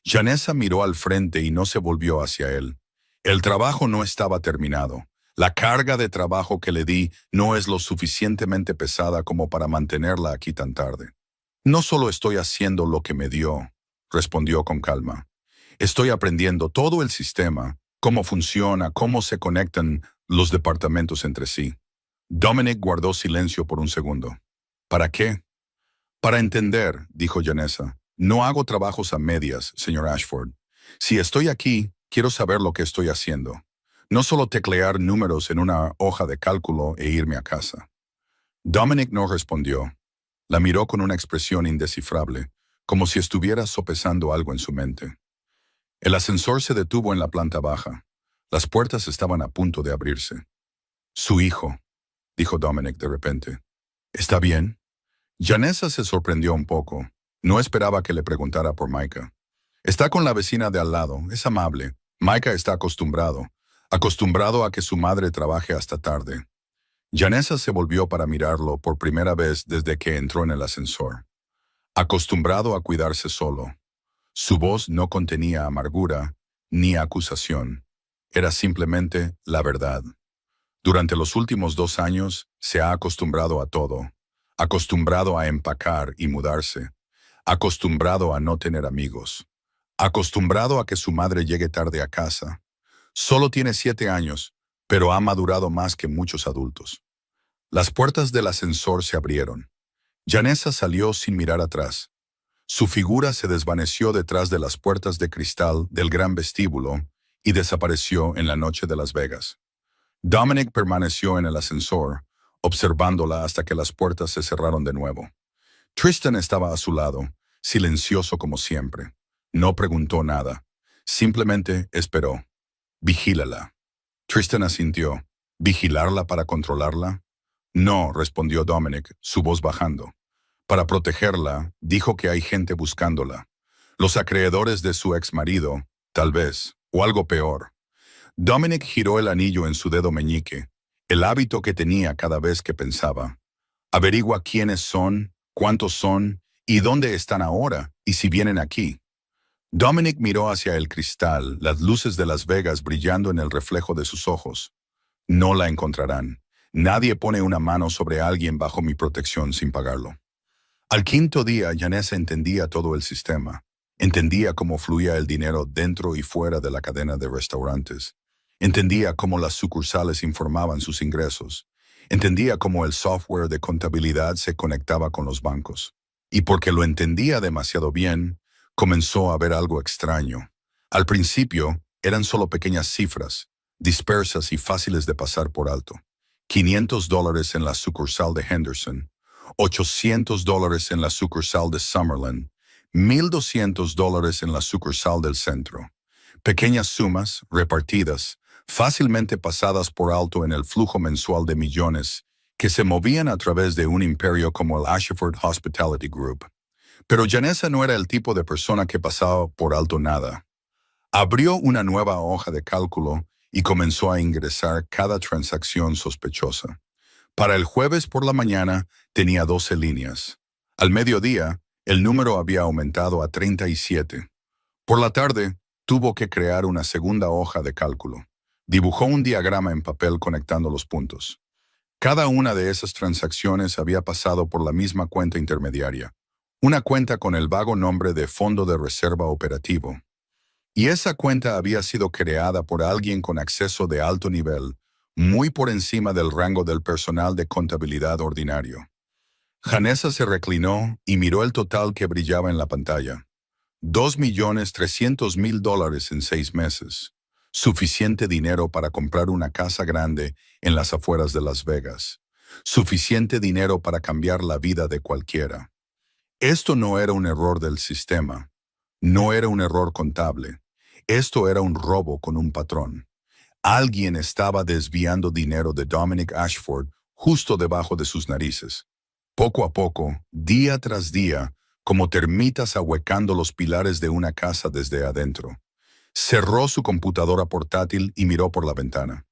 Janessa miró al frente y no se volvió hacia él. El trabajo no estaba terminado. La carga de trabajo que le di no es lo suficientemente pesada como para mantenerla aquí tan tarde. No solo estoy haciendo lo que me dio, respondió con calma. Estoy aprendiendo todo el sistema, cómo funciona, cómo se conectan los departamentos entre sí. Dominic guardó silencio por un segundo. ¿Para qué? Para entender, dijo Janessa. No hago trabajos a medias, señor Ashford. Si estoy aquí, quiero saber lo que estoy haciendo. No solo teclear números en una hoja de cálculo e irme a casa. Dominic no respondió. La miró con una expresión indescifrable, como si estuviera sopesando algo en su mente. El ascensor se detuvo en la planta baja. Las puertas estaban a punto de abrirse. Su hijo. dijo Dominic de repente. ¿Está bien? Janessa se sorprendió un poco. No esperaba que le preguntara por Micah. Está con la vecina de al lado, es amable. Micah está acostumbrado a que su madre trabaje hasta tarde. Janessa se volvió para mirarlo por primera vez desde que entró en el ascensor. Acostumbrado a cuidarse solo. Su voz no contenía amargura ni acusación. Era simplemente la verdad. Durante los últimos 2 años se ha acostumbrado a todo. Acostumbrado a empacar y mudarse. Acostumbrado a no tener amigos. Acostumbrado a que su madre llegue tarde a casa. Solo tiene 7 años, pero ha madurado más que muchos adultos. Las puertas del ascensor se abrieron. Janessa salió sin mirar atrás. Su figura se desvaneció detrás de las puertas de cristal del gran vestíbulo y desapareció en la noche de Las Vegas. Dominic permaneció en el ascensor, observándola hasta que las puertas se cerraron de nuevo. Tristan estaba a su lado, silencioso como siempre. No preguntó nada. Simplemente esperó. Vigílala. Tristan asintió. ¿Vigilarla para controlarla? No, respondió Dominic, su voz bajando. Para protegerla, dijo que hay gente buscándola. Los acreedores de su exmarido, tal vez, o algo peor. Dominic giró el anillo en su dedo meñique, el hábito que tenía cada vez que pensaba. Averigua quiénes son, cuántos son, y dónde están ahora, y si vienen aquí. Dominic miró hacia el cristal, las luces de Las Vegas brillando en el reflejo de sus ojos. No la encontrarán. Nadie pone una mano sobre alguien bajo mi protección sin pagarlo. Al quinto día, Janessa entendía todo el sistema. Entendía cómo fluía el dinero dentro y fuera de la cadena de restaurantes. Entendía cómo las sucursales informaban sus ingresos. Entendía cómo el software de contabilidad se conectaba con los bancos. Y porque lo entendía demasiado bien, comenzó a ver algo extraño. Al principio, eran solo pequeñas cifras, dispersas y fáciles de pasar por alto. $500 en la sucursal de Henderson, $800 en la sucursal de Summerlin, $1,200 en la sucursal del centro. Pequeñas sumas, repartidas, fácilmente pasadas por alto en el flujo mensual de millones, que se movían a través de un imperio como el Ashford Hospitality Group. Pero Janessa no era el tipo de persona que pasaba por alto nada. Abrió una nueva hoja de cálculo y comenzó a ingresar cada transacción sospechosa. Para el jueves por la mañana tenía 12 líneas. Al mediodía, el número había aumentado a 37. Por la tarde, tuvo que crear una segunda hoja de cálculo. Dibujó un diagrama en papel conectando los puntos. Cada una de esas transacciones había pasado por la misma cuenta intermediaria, una cuenta con el vago nombre de Fondo de Reserva Operativo. Y esa cuenta había sido creada por alguien con acceso de alto nivel, muy por encima del rango del personal de contabilidad ordinario. Janessa se reclinó y miró el total que brillaba en la pantalla. $2,300,000 en 6 meses. Suficiente dinero para comprar una casa grande en las afueras de Las Vegas. Suficiente dinero para cambiar la vida de cualquiera. Esto no era un error del sistema. No era un error contable. Esto era un robo con un patrón. Alguien estaba desviando dinero de Dominic Ashford justo debajo de sus narices. Poco a poco, día tras día, como termitas ahuecando los pilares de una casa desde adentro. Cerró su computadora portátil y miró por la ventana.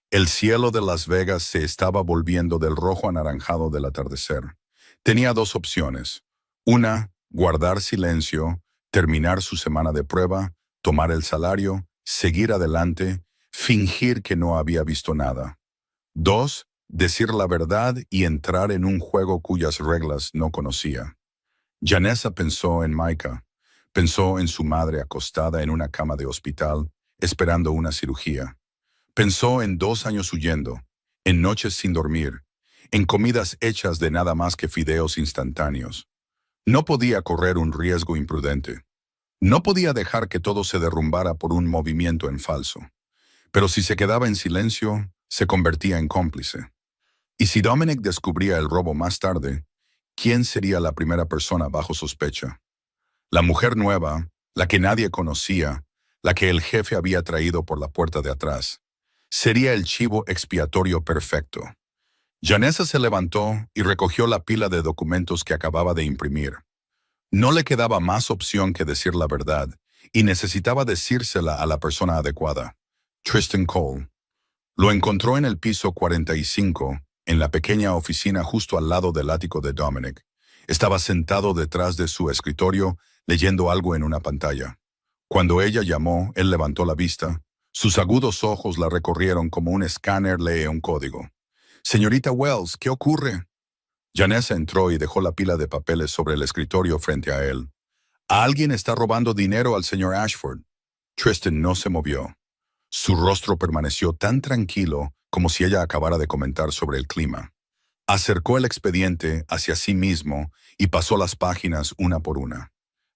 El cielo de Las Vegas se estaba volviendo del rojo anaranjado del atardecer. Tenía 2 opciones. Una, guardar silencio, terminar su semana de prueba, tomar el salario, seguir adelante, fingir que no había visto nada. 2, decir la verdad y entrar en un juego cuyas reglas no conocía. Janessa pensó en Micah. Pensó en su madre acostada en una cama de hospital, esperando una cirugía. Pensó en 2 años huyendo, en noches sin dormir, en comidas hechas de nada más que fideos instantáneos. No podía correr un riesgo imprudente. No podía dejar que todo se derrumbara por un movimiento en falso. Pero si se quedaba en silencio, se convertía en cómplice. Y si Dominic descubría el robo más tarde, ¿quién sería la primera persona bajo sospecha? La mujer nueva, la que nadie conocía, la que el jefe había traído por la puerta de atrás. Sería el chivo expiatorio perfecto. Janessa se levantó y recogió la pila de documentos que acababa de imprimir. No le quedaba más opción que decir la verdad, y necesitaba decírsela a la persona adecuada, Tristan Cole. Lo encontró en el piso 45, en la pequeña oficina justo al lado del ático de Dominic. Estaba sentado detrás de su escritorio, leyendo algo en una pantalla. Cuando ella llamó, él levantó la vista. Sus agudos ojos la recorrieron como un escáner lee un código. «Señorita Wells, ¿qué ocurre?» Janessa entró y dejó la pila de papeles sobre el escritorio frente a él. «Alguien está robando dinero al señor Ashford». Tristan no se movió. Su rostro permaneció tan tranquilo como si ella acabara de comentar sobre el clima. Acercó el expediente hacia sí mismo y pasó las páginas una por una.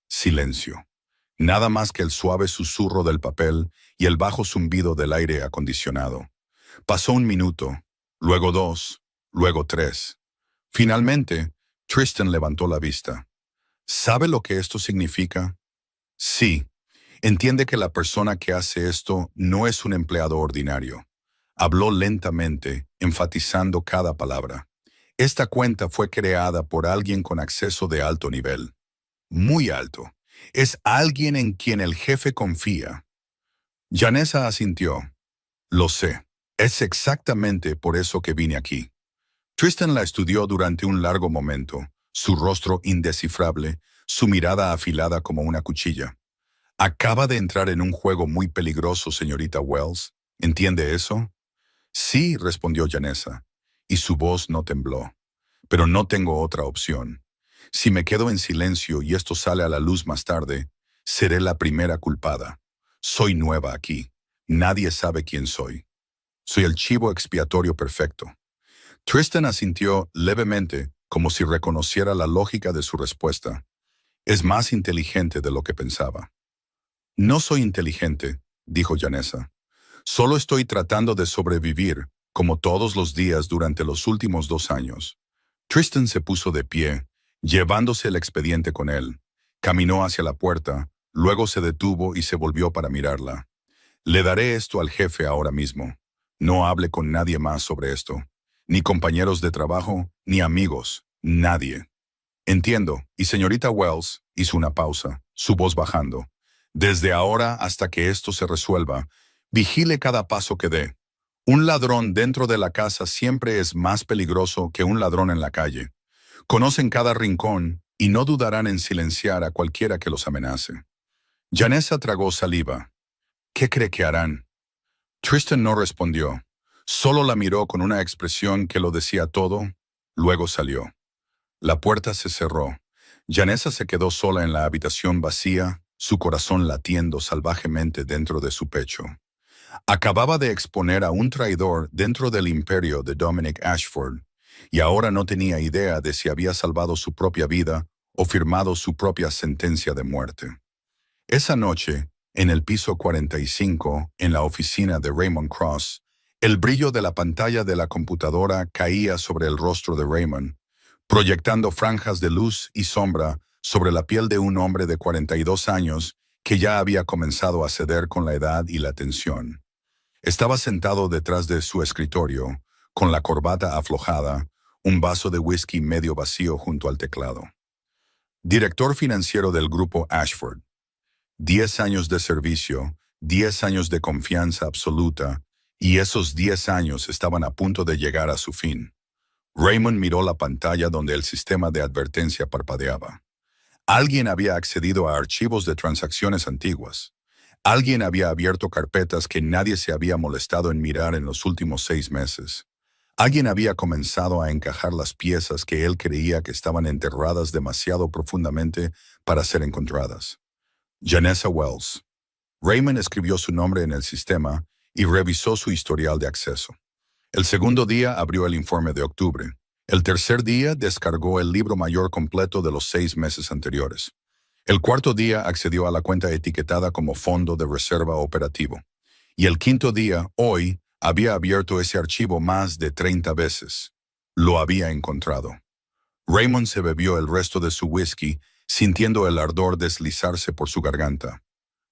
Silencio. Nada más que el suave susurro del papel y el bajo zumbido del aire acondicionado. Pasó un minuto, luego 2, luego 3. Finalmente, Tristan levantó la vista. ¿Sabe lo que esto significa? Sí. Entiende que la persona que hace esto no es un empleado ordinario. Habló lentamente, enfatizando cada palabra. Esta cuenta fue creada por alguien con acceso de alto nivel. Muy alto. Es alguien en quien el jefe confía. Janessa asintió. Lo sé. Es exactamente por eso que vine aquí. Tristan la estudió durante un largo momento, su rostro indescifrable, su mirada afilada como una cuchilla. Acaba de entrar en un juego muy peligroso, señorita Wells. ¿Entiende eso? Sí, respondió Janessa, y su voz no tembló. Pero no tengo otra opción. Si me quedo en silencio y esto sale a la luz más tarde, seré la primera culpada. Soy nueva aquí. Nadie sabe quién soy. Soy el chivo expiatorio perfecto. Tristan asintió levemente, como si reconociera la lógica de su respuesta. Es más inteligente de lo que pensaba. No soy inteligente, dijo Janessa. Solo estoy tratando de sobrevivir, como todos los días durante los últimos 2 años. Tristan se puso de pie, llevándose el expediente con él. Caminó hacia la puerta, luego se detuvo y se volvió para mirarla. Le daré esto al jefe ahora mismo. No hable con nadie más sobre esto. Ni compañeros de trabajo, ni amigos, nadie. Entiendo, y señorita Wells hizo una pausa, su voz bajando. Desde ahora hasta que esto se resuelva, vigile cada paso que dé. Un ladrón dentro de la casa siempre es más peligroso que un ladrón en la calle. Conocen cada rincón y no dudarán en silenciar a cualquiera que los amenace. Janessa tragó saliva. ¿Qué cree que harán? Tristan no respondió. Solo la miró con una expresión que lo decía todo, luego salió. La puerta se cerró. Janessa se quedó sola en la habitación vacía, su corazón latiendo salvajemente dentro de su pecho. Acababa de exponer a un traidor dentro del imperio de Dominic Ashford, y ahora no tenía idea de si había salvado su propia vida o firmado su propia sentencia de muerte. Esa noche, en el piso 45, en la oficina de Raymond Cross, el brillo de la pantalla de la computadora caía sobre el rostro de Raymond, proyectando franjas de luz y sombra sobre la piel de un hombre de 42 años que ya había comenzado a ceder con la edad y la tensión. Estaba sentado detrás de su escritorio, con la corbata aflojada, un vaso de whisky medio vacío junto al teclado. Director financiero del grupo Ashford. 10 años de servicio, 10 años de confianza absoluta, y esos 10 años estaban a punto de llegar a su fin. Raymond miró la pantalla donde el sistema de advertencia parpadeaba. Alguien había accedido a archivos de transacciones antiguas. Alguien había abierto carpetas que nadie se había molestado en mirar en los últimos 6 meses. Alguien había comenzado a encajar las piezas que él creía que estaban enterradas demasiado profundamente para ser encontradas. Janessa Wells. Raymond escribió su nombre en el sistema y revisó su historial de acceso. El segundo día abrió el informe de octubre. El tercer día descargó el libro mayor completo de los 6 meses anteriores. El cuarto día accedió a la cuenta etiquetada como Fondo de Reserva Operativo. Y el quinto día, hoy, había abierto ese archivo más de 30 veces. Lo había encontrado. Raymond se bebió el resto de su whisky, sintiendo el ardor deslizarse por su garganta.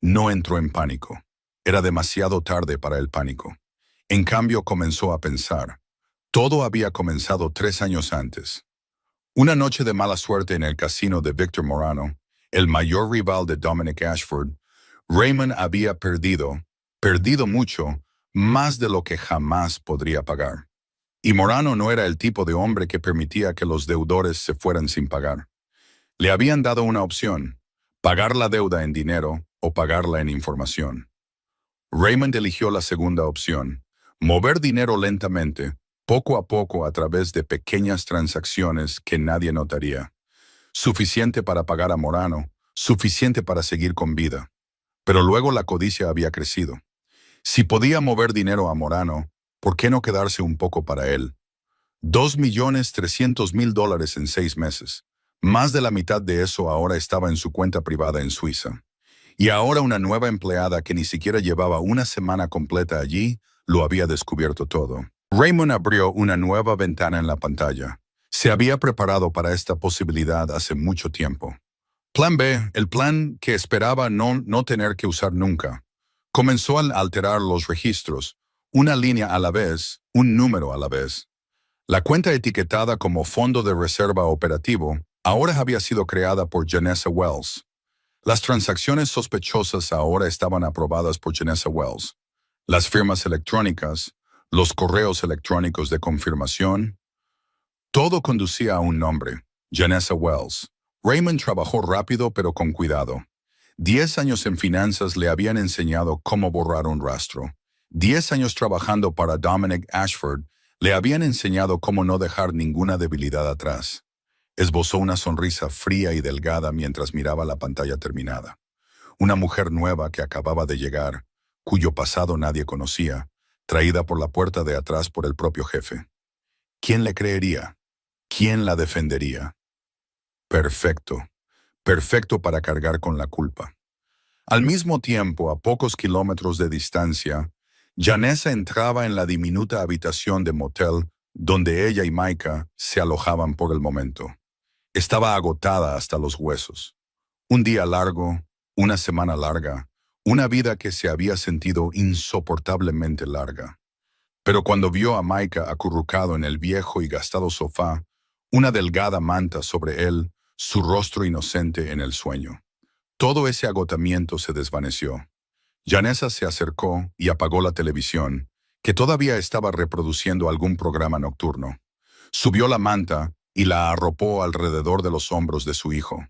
No entró en pánico. Era demasiado tarde para el pánico. En cambio, comenzó a pensar. Todo había comenzado 3 años antes. Una noche de mala suerte en el casino de Victor Morano, el mayor rival de Dominic Ashford, Raymond había perdido mucho, más de lo que jamás podría pagar. Y Morano no era el tipo de hombre que permitía que los deudores se fueran sin pagar. Le habían dado una opción: pagar la deuda en dinero o pagarla en información. Raymond eligió la segunda opción: mover dinero lentamente, poco a poco, a través de pequeñas transacciones que nadie notaría. Suficiente para pagar a Morano, suficiente para seguir con vida. Pero luego la codicia había crecido. Si podía mover dinero a Morano, ¿por qué no quedarse un poco para él? $2.300.000 en 6 meses. Más de la mitad de eso ahora estaba en su cuenta privada en Suiza. Y ahora una nueva empleada que ni siquiera llevaba una semana completa allí lo había descubierto todo. Raymond abrió una nueva ventana en la pantalla. Se había preparado para esta posibilidad hace mucho tiempo. Plan B, el plan que esperaba no tener que usar nunca. Comenzó a alterar los registros, una línea a la vez, un número a la vez. La cuenta etiquetada como Fondo de Reserva Operativo ahora había sido creada por Janessa Wells. Las transacciones sospechosas ahora estaban aprobadas por Janessa Wells. Las firmas electrónicas, los correos electrónicos de confirmación, todo conducía a un nombre: Janessa Wells. Raymond trabajó rápido pero con cuidado. 10 años en finanzas le habían enseñado cómo borrar un rastro. 10 años trabajando para Dominic Ashford le habían enseñado cómo no dejar ninguna debilidad atrás. Esbozó una sonrisa fría y delgada mientras miraba la pantalla terminada. Una mujer nueva que acababa de llegar, cuyo pasado nadie conocía, traída por la puerta de atrás por el propio jefe. ¿Quién le creería? ¿Quién la defendería? Perfecto. Perfecto para cargar con la culpa. Al mismo tiempo, a pocos kilómetros de distancia, Janessa entraba en la diminuta habitación de motel donde ella y Micah se alojaban por el momento. Estaba agotada hasta los huesos. Un día largo, una semana larga, una vida que se había sentido insoportablemente larga. Pero cuando vio a Micah acurrucado en el viejo y gastado sofá, una delgada manta sobre él, su rostro inocente en el sueño, todo ese agotamiento se desvaneció. Janessa se acercó y apagó la televisión, que todavía estaba reproduciendo algún programa nocturno. Subió la manta y la arropó alrededor de los hombros de su hijo.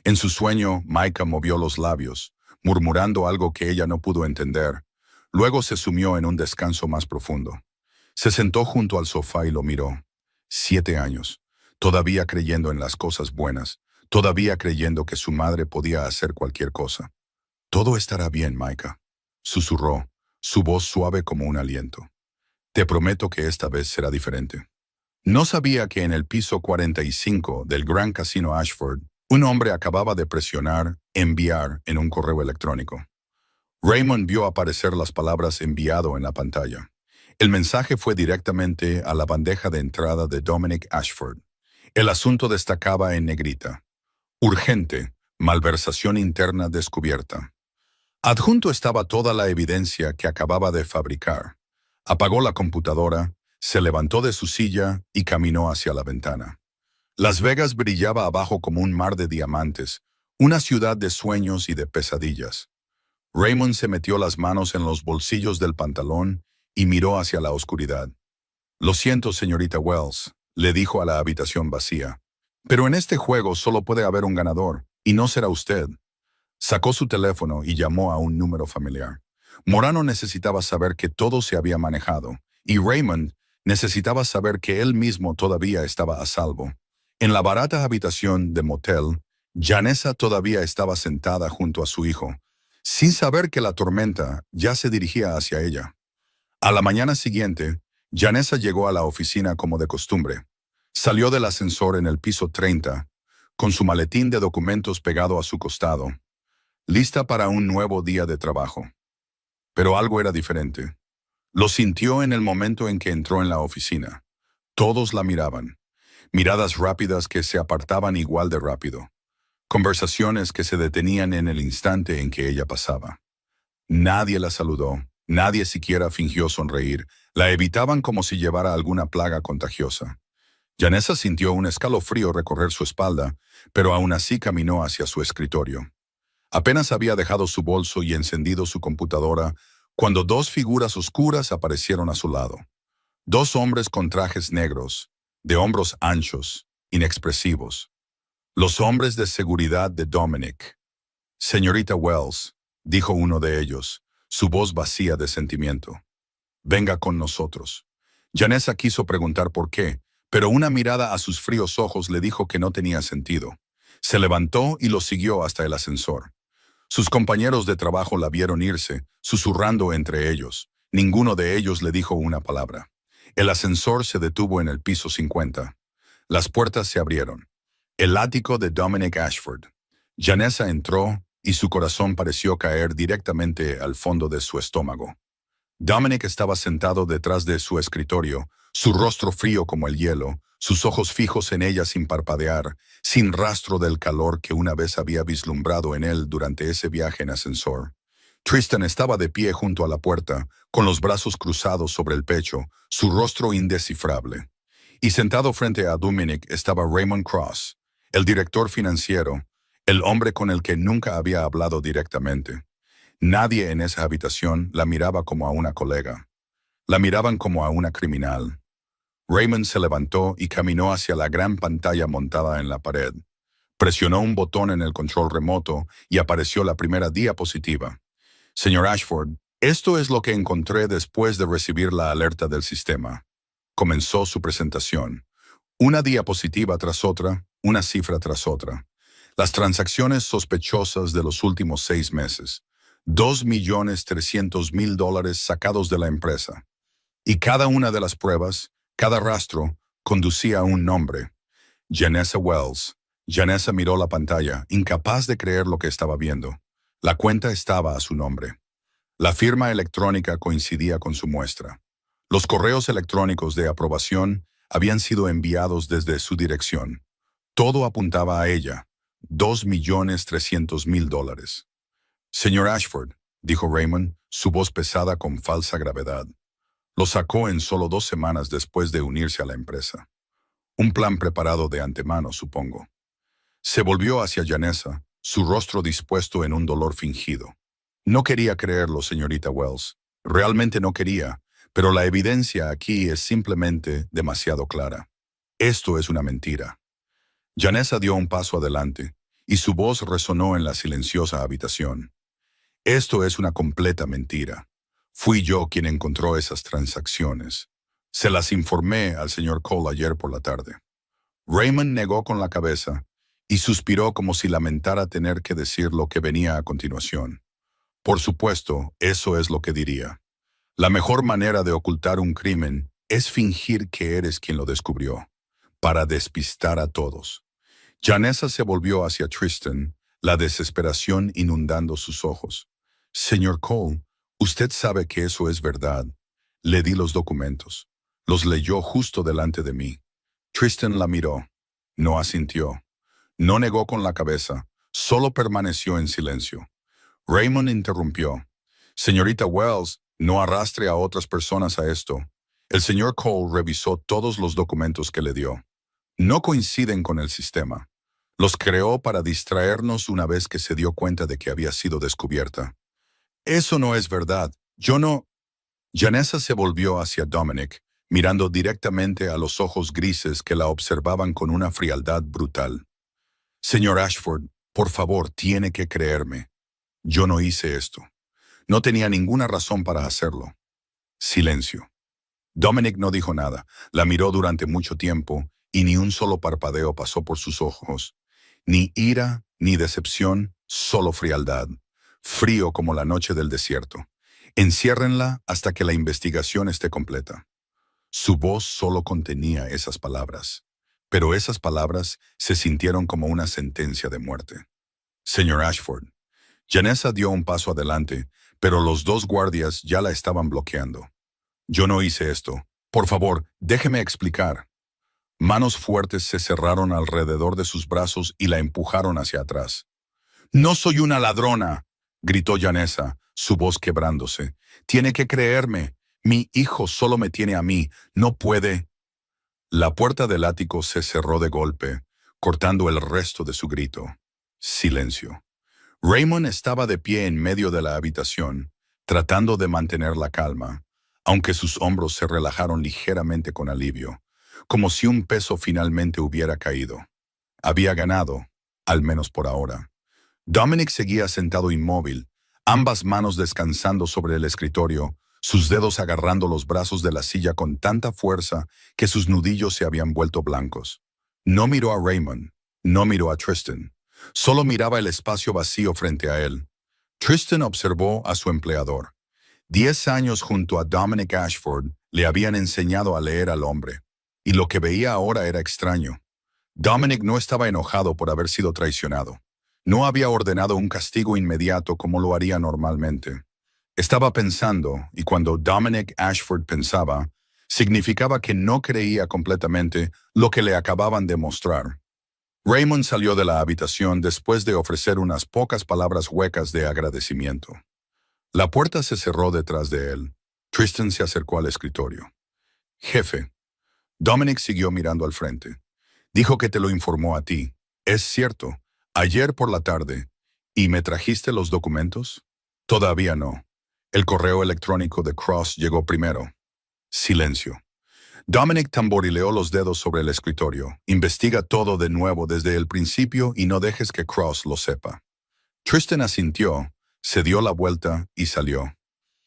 En su sueño, Micah movió los labios, murmurando algo que ella no pudo entender. Luego se sumió en un descanso más profundo. Se sentó junto al sofá y lo miró. 7 años, todavía creyendo en las cosas buenas, todavía creyendo que su madre podía hacer cualquier cosa. «Todo estará bien, Micah», susurró, su voz suave como un aliento. «Te prometo que esta vez será diferente». No sabía que en el piso 45 del Gran Casino Ashford, un hombre acababa de presionar «enviar» en un correo electrónico. Raymond vio aparecer las palabras «enviado» en la pantalla. El mensaje fue directamente a la bandeja de entrada de Dominic Ashford. El asunto destacaba en negrita: «Urgente, malversación interna descubierta». Adjunto estaba toda la evidencia que acababa de fabricar. Apagó la computadora, se levantó de su silla y caminó hacia la ventana. Las Vegas brillaba abajo como un mar de diamantes, una ciudad de sueños y de pesadillas. Raymond se metió las manos en los bolsillos del pantalón y miró hacia la oscuridad. «Lo siento, señorita Wells», le dijo a la habitación vacía, «pero en este juego solo puede haber un ganador, y no será usted». Sacó su teléfono y llamó a un número familiar. Morano necesitaba saber que todo se había manejado, y Raymond necesitaba saber que él mismo todavía estaba a salvo. En la barata habitación de motel, Janessa todavía estaba sentada junto a su hijo, sin saber que la tormenta ya se dirigía hacia ella. A la mañana siguiente, Janessa llegó a la oficina como de costumbre. Salió del ascensor en el piso 30, con su maletín de documentos pegado a su costado, lista para un nuevo día de trabajo. Pero algo era diferente. Lo sintió en el momento en que entró en la oficina. Todos la miraban. Miradas rápidas que se apartaban igual de rápido. Conversaciones que se detenían en el instante en que ella pasaba. Nadie la saludó. Nadie siquiera fingió sonreír. La evitaban como si llevara alguna plaga contagiosa. Janessa sintió un escalofrío recorrer su espalda, pero aún así caminó hacia su escritorio. Apenas había dejado su bolso y encendido su computadora cuando dos figuras oscuras aparecieron a su lado. Dos hombres con trajes negros, de hombros anchos, inexpresivos. Los hombres de seguridad de Dominic. «Señorita Wells», dijo uno de ellos, su voz vacía de sentimiento. «Venga con nosotros». Janessa quiso preguntar por qué, pero una mirada a sus fríos ojos le dijo que no tenía sentido. Se levantó y lo siguió hasta el ascensor. Sus compañeros de trabajo la vieron irse, susurrando entre ellos. Ninguno de ellos le dijo una palabra. El ascensor se detuvo en el piso 50. Las puertas se abrieron. El ático de Dominic Ashford. Janessa entró y su corazón pareció caer directamente al fondo de su estómago. Dominic estaba sentado detrás de su escritorio, su rostro frío como el hielo, sus ojos fijos en ella sin parpadear, sin rastro del calor que una vez había vislumbrado en él durante ese viaje en ascensor. Tristan estaba de pie junto a la puerta, con los brazos cruzados sobre el pecho, su rostro indescifrable. Y sentado frente a Dominic estaba Raymond Cross, el director financiero, el hombre con el que nunca había hablado directamente. Nadie en esa habitación la miraba como a una colega. La miraban como a una criminal. Raymond se levantó y caminó hacia la gran pantalla montada en la pared. Presionó un botón en el control remoto y apareció la primera diapositiva. «Señor Ashford, esto es lo que encontré después de recibir la alerta del sistema». Comenzó su presentación. Una diapositiva tras otra, una cifra tras otra. Las transacciones sospechosas de los últimos 6 meses. $2.300.000 sacados de la empresa. Y cada una de las pruebas, cada rastro, conducía a un nombre. Janessa Wells. Janessa miró la pantalla, incapaz de creer lo que estaba viendo. La cuenta estaba a su nombre. La firma electrónica coincidía con su muestra. Los correos electrónicos de aprobación habían sido enviados desde su dirección. Todo apuntaba a ella. $2.300.000. «Señor Ashford», dijo Raymond, su voz pesada con falsa gravedad. Lo sacó en solo 2 semanas después de unirse a la empresa. Un plan preparado de antemano, supongo. Se volvió hacia Janessa, su rostro dispuesto en un dolor fingido. «No quería creerlo, señorita Wells. Realmente no quería, pero la evidencia aquí es simplemente demasiado clara. Esto es una mentira». Janessa dio un paso adelante, y su voz resonó en la silenciosa habitación. «Esto es una completa mentira. Fui yo quien encontró esas transacciones. Se las informé al señor Cole ayer por la tarde». Raymond negó con la cabeza y suspiró como si lamentara tener que decir lo que venía a continuación. Por supuesto, eso es lo que diría. La mejor manera de ocultar un crimen es fingir que eres quien lo descubrió, para despistar a todos. Janessa se volvió hacia Tristan, la desesperación inundando sus ojos. «Señor Cole, usted sabe que eso es verdad». Le di los documentos. Los leyó justo delante de mí. Tristan la miró. No asintió. No negó con la cabeza. Solo permaneció en silencio. Raymond interrumpió. «Señorita Wells, no arrastre a otras personas a esto». El señor Cole revisó todos los documentos que le dio. No coinciden con el sistema. Los creó para distraernos una vez que se dio cuenta de que había sido descubierta. «Eso no es verdad. Yo no...» Janessa se volvió hacia Dominic, mirando directamente a los ojos grises que la observaban con una frialdad brutal. «Señor Ashford, por favor, tiene que creerme. Yo no hice esto. No tenía ninguna razón para hacerlo». Silencio. Dominic no dijo nada. La miró durante mucho tiempo y ni un solo parpadeo pasó por sus ojos. Ni ira, ni decepción, solo frialdad. Frío como la noche del desierto. «Enciérrenla hasta que la investigación esté completa». Su voz solo contenía esas palabras, pero esas palabras se sintieron como una sentencia de muerte. «Señor Ashford». Janessa dio un paso adelante, pero los 2 guardias ya la estaban bloqueando. «Yo no hice esto. Por favor, déjeme explicar». Manos fuertes se cerraron alrededor de sus brazos y la empujaron hacia atrás. «No soy una ladrona», gritó Janessa, su voz quebrándose. Tiene que creerme. Mi hijo solo me tiene a mí. No puede. La puerta del ático se cerró de golpe, cortando el resto de su grito. Silencio. Raymond estaba de pie en medio de la habitación, tratando de mantener la calma, aunque sus hombros se relajaron ligeramente con alivio, como si un peso finalmente hubiera caído. Había ganado, al menos por ahora. Dominic seguía sentado inmóvil, ambas manos descansando sobre el escritorio, sus dedos agarrando los brazos de la silla con tanta fuerza que sus nudillos se habían vuelto blancos. No miró a Raymond, no miró a Tristan. Solo miraba el espacio vacío frente a él. Tristan observó a su empleador. 10 años junto a Dominic Ashford le habían enseñado a leer al hombre, y lo que veía ahora era extraño. Dominic no estaba enojado por haber sido traicionado. No había ordenado un castigo inmediato como lo haría normalmente. Estaba pensando, y cuando Dominic Ashford pensaba, significaba que no creía completamente lo que le acababan de mostrar. Raymond salió de la habitación después de ofrecer unas pocas palabras huecas de agradecimiento. La puerta se cerró detrás de él. Tristan se acercó al escritorio. Jefe. Dominic siguió mirando al frente. Dijo que te lo informó a ti. Es cierto. Ayer por la tarde. ¿Y me trajiste los documentos? Todavía no. El correo electrónico de Cross llegó primero. Silencio. Dominic tamborileó los dedos sobre el escritorio. Investiga todo de nuevo desde el principio y no dejes que Cross lo sepa. Tristan asintió, se dio la vuelta y salió.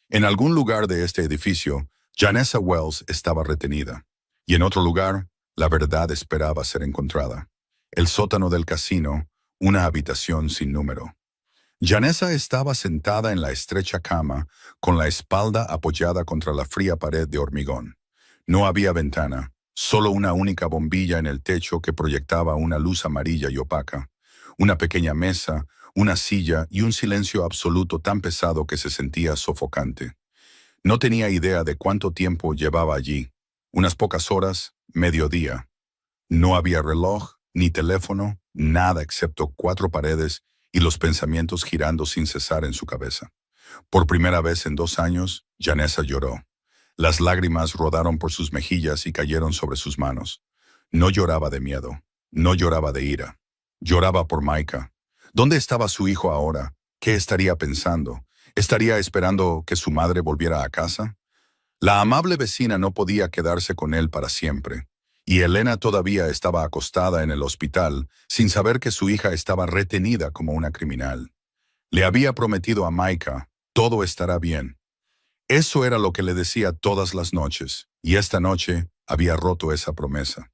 En algún lugar de este edificio, Janessa Wells estaba retenida. Y en otro lugar, la verdad esperaba ser encontrada. El sótano del casino, una habitación sin número. Janessa estaba sentada en la estrecha cama, con la espalda apoyada contra la fría pared de hormigón. No había ventana, solo una única bombilla en el techo que proyectaba una luz amarilla y opaca. Una pequeña mesa, una silla y un silencio absoluto tan pesado que se sentía sofocante. No tenía idea de cuánto tiempo llevaba allí. Unas pocas horas, mediodía. No había reloj, ni teléfono, nada excepto 4 paredes y los pensamientos girando sin cesar en su cabeza. Por primera vez en 2 años, Janessa lloró. Las lágrimas rodaron por sus mejillas y cayeron sobre sus manos. No lloraba de miedo, no lloraba de ira. Lloraba por Micah. ¿Dónde estaba su hijo ahora? ¿Qué estaría pensando? ¿Estaría esperando que su madre volviera a casa? La amable vecina no podía quedarse con él para siempre, y Elena todavía estaba acostada en el hospital sin saber que su hija estaba retenida como una criminal. Le había prometido a Micah, todo estará bien. Eso era lo que le decía todas las noches, y esta noche había roto esa promesa.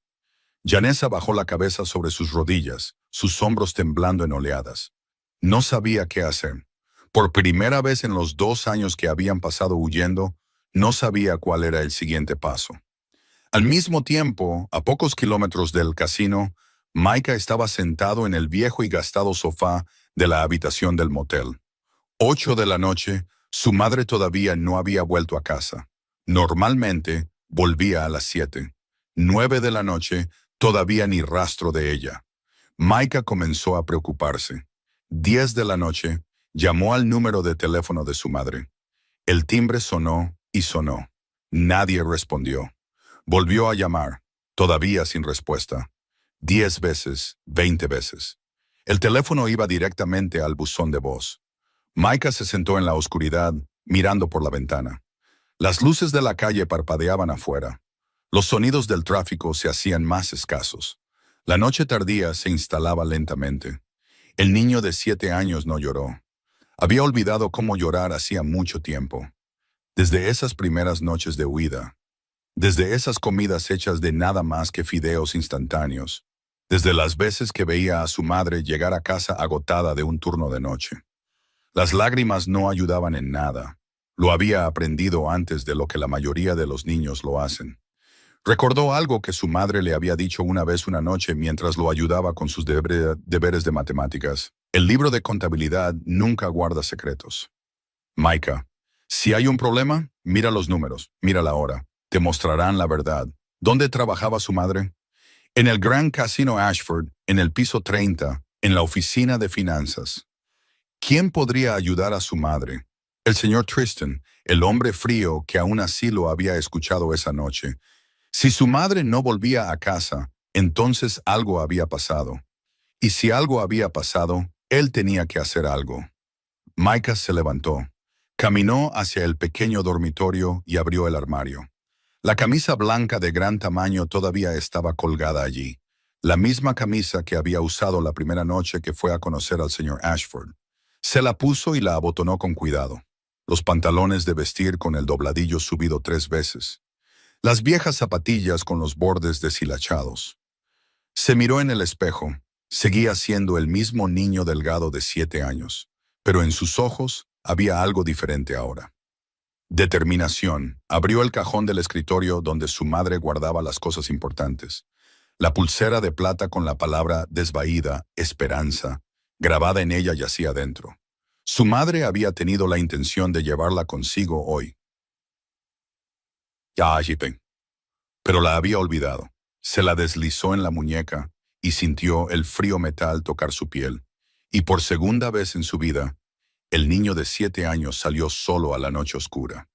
Janessa bajó la cabeza sobre sus rodillas, sus hombros temblando en oleadas. No sabía qué hacer. Por primera vez en los 2 años que habían pasado huyendo, no sabía cuál era el siguiente paso. Al mismo tiempo, a pocos kilómetros del casino, Micah estaba sentado en el viejo y gastado sofá de la habitación del motel. 8 de la noche, su madre todavía no había vuelto a casa. Normalmente, volvía a las 7. 9 de la noche, todavía ni rastro de ella. Micah comenzó a preocuparse. 10 de la noche, llamó al número de teléfono de su madre. El timbre sonó y sonó. Nadie respondió. Volvió a llamar, todavía sin respuesta. 10 veces, 20 veces. El teléfono iba directamente al buzón de voz. Micah se sentó en la oscuridad, mirando por la ventana. Las luces de la calle parpadeaban afuera. Los sonidos del tráfico se hacían más escasos. La noche tardía se instalaba lentamente. El niño de 7 años no lloró. Había olvidado cómo llorar hacía mucho tiempo. Desde esas primeras noches de huida. Desde esas comidas hechas de nada más que fideos instantáneos. Desde las veces que veía a su madre llegar a casa agotada de un turno de noche. Las lágrimas no ayudaban en nada. Lo había aprendido antes de lo que la mayoría de los niños lo hacen. Recordó algo que su madre le había dicho una vez una noche mientras lo ayudaba con sus deberes de matemáticas. El libro de contabilidad nunca guarda secretos. Micah, si hay un problema, mira los números, mira la hora. Te mostrarán la verdad. ¿Dónde trabajaba su madre? En el Grand Casino Ashford, en el piso 30, en la oficina de finanzas. ¿Quién podría ayudar a su madre? El señor Tristan, el hombre frío que aún así lo había escuchado esa noche. Si su madre no volvía a casa, entonces algo había pasado. Y si algo había pasado, él tenía que hacer algo. Micah se levantó, caminó hacia el pequeño dormitorio y abrió el armario. La camisa blanca de gran tamaño todavía estaba colgada allí, la misma camisa que había usado la primera noche que fue a conocer al señor Ashford. Se la puso y la abotonó con cuidado. Los pantalones de vestir con el dobladillo subido 3 veces. Las viejas zapatillas con los bordes deshilachados. Se miró en el espejo. Seguía siendo el mismo niño delgado de 7 años, pero en sus ojos había algo diferente ahora. Determinación. Abrió el cajón del escritorio donde su madre guardaba las cosas importantes. La pulsera de plata con la palabra desvaída, esperanza, grabada en ella yacía dentro. Su madre había tenido la intención de llevarla consigo hoy. Ya, Jipen. Pero la había olvidado. Se la deslizó en la muñeca y sintió el frío metal tocar su piel. Y por segunda vez en su vida, el niño de 7 años salió solo a la noche oscura.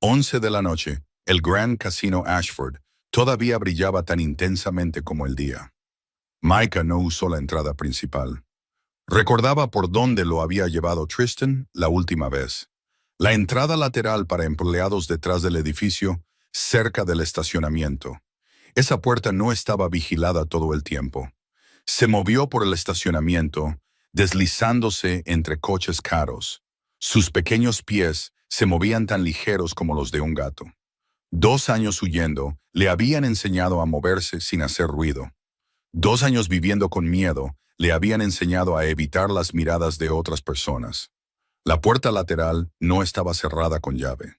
11 de la noche, el Grand Casino Ashford todavía brillaba tan intensamente como el día. Micah no usó la entrada principal. Recordaba por dónde lo había llevado Tristan la última vez. La entrada lateral para empleados detrás del edificio, cerca del estacionamiento. Esa puerta no estaba vigilada todo el tiempo. Se movió por el estacionamiento, deslizándose entre coches caros. Sus pequeños pies se movían tan ligeros como los de un gato. 2 años huyendo le habían enseñado a moverse sin hacer ruido. 2 años viviendo con miedo le habían enseñado a evitar las miradas de otras personas. La puerta lateral no estaba cerrada con llave.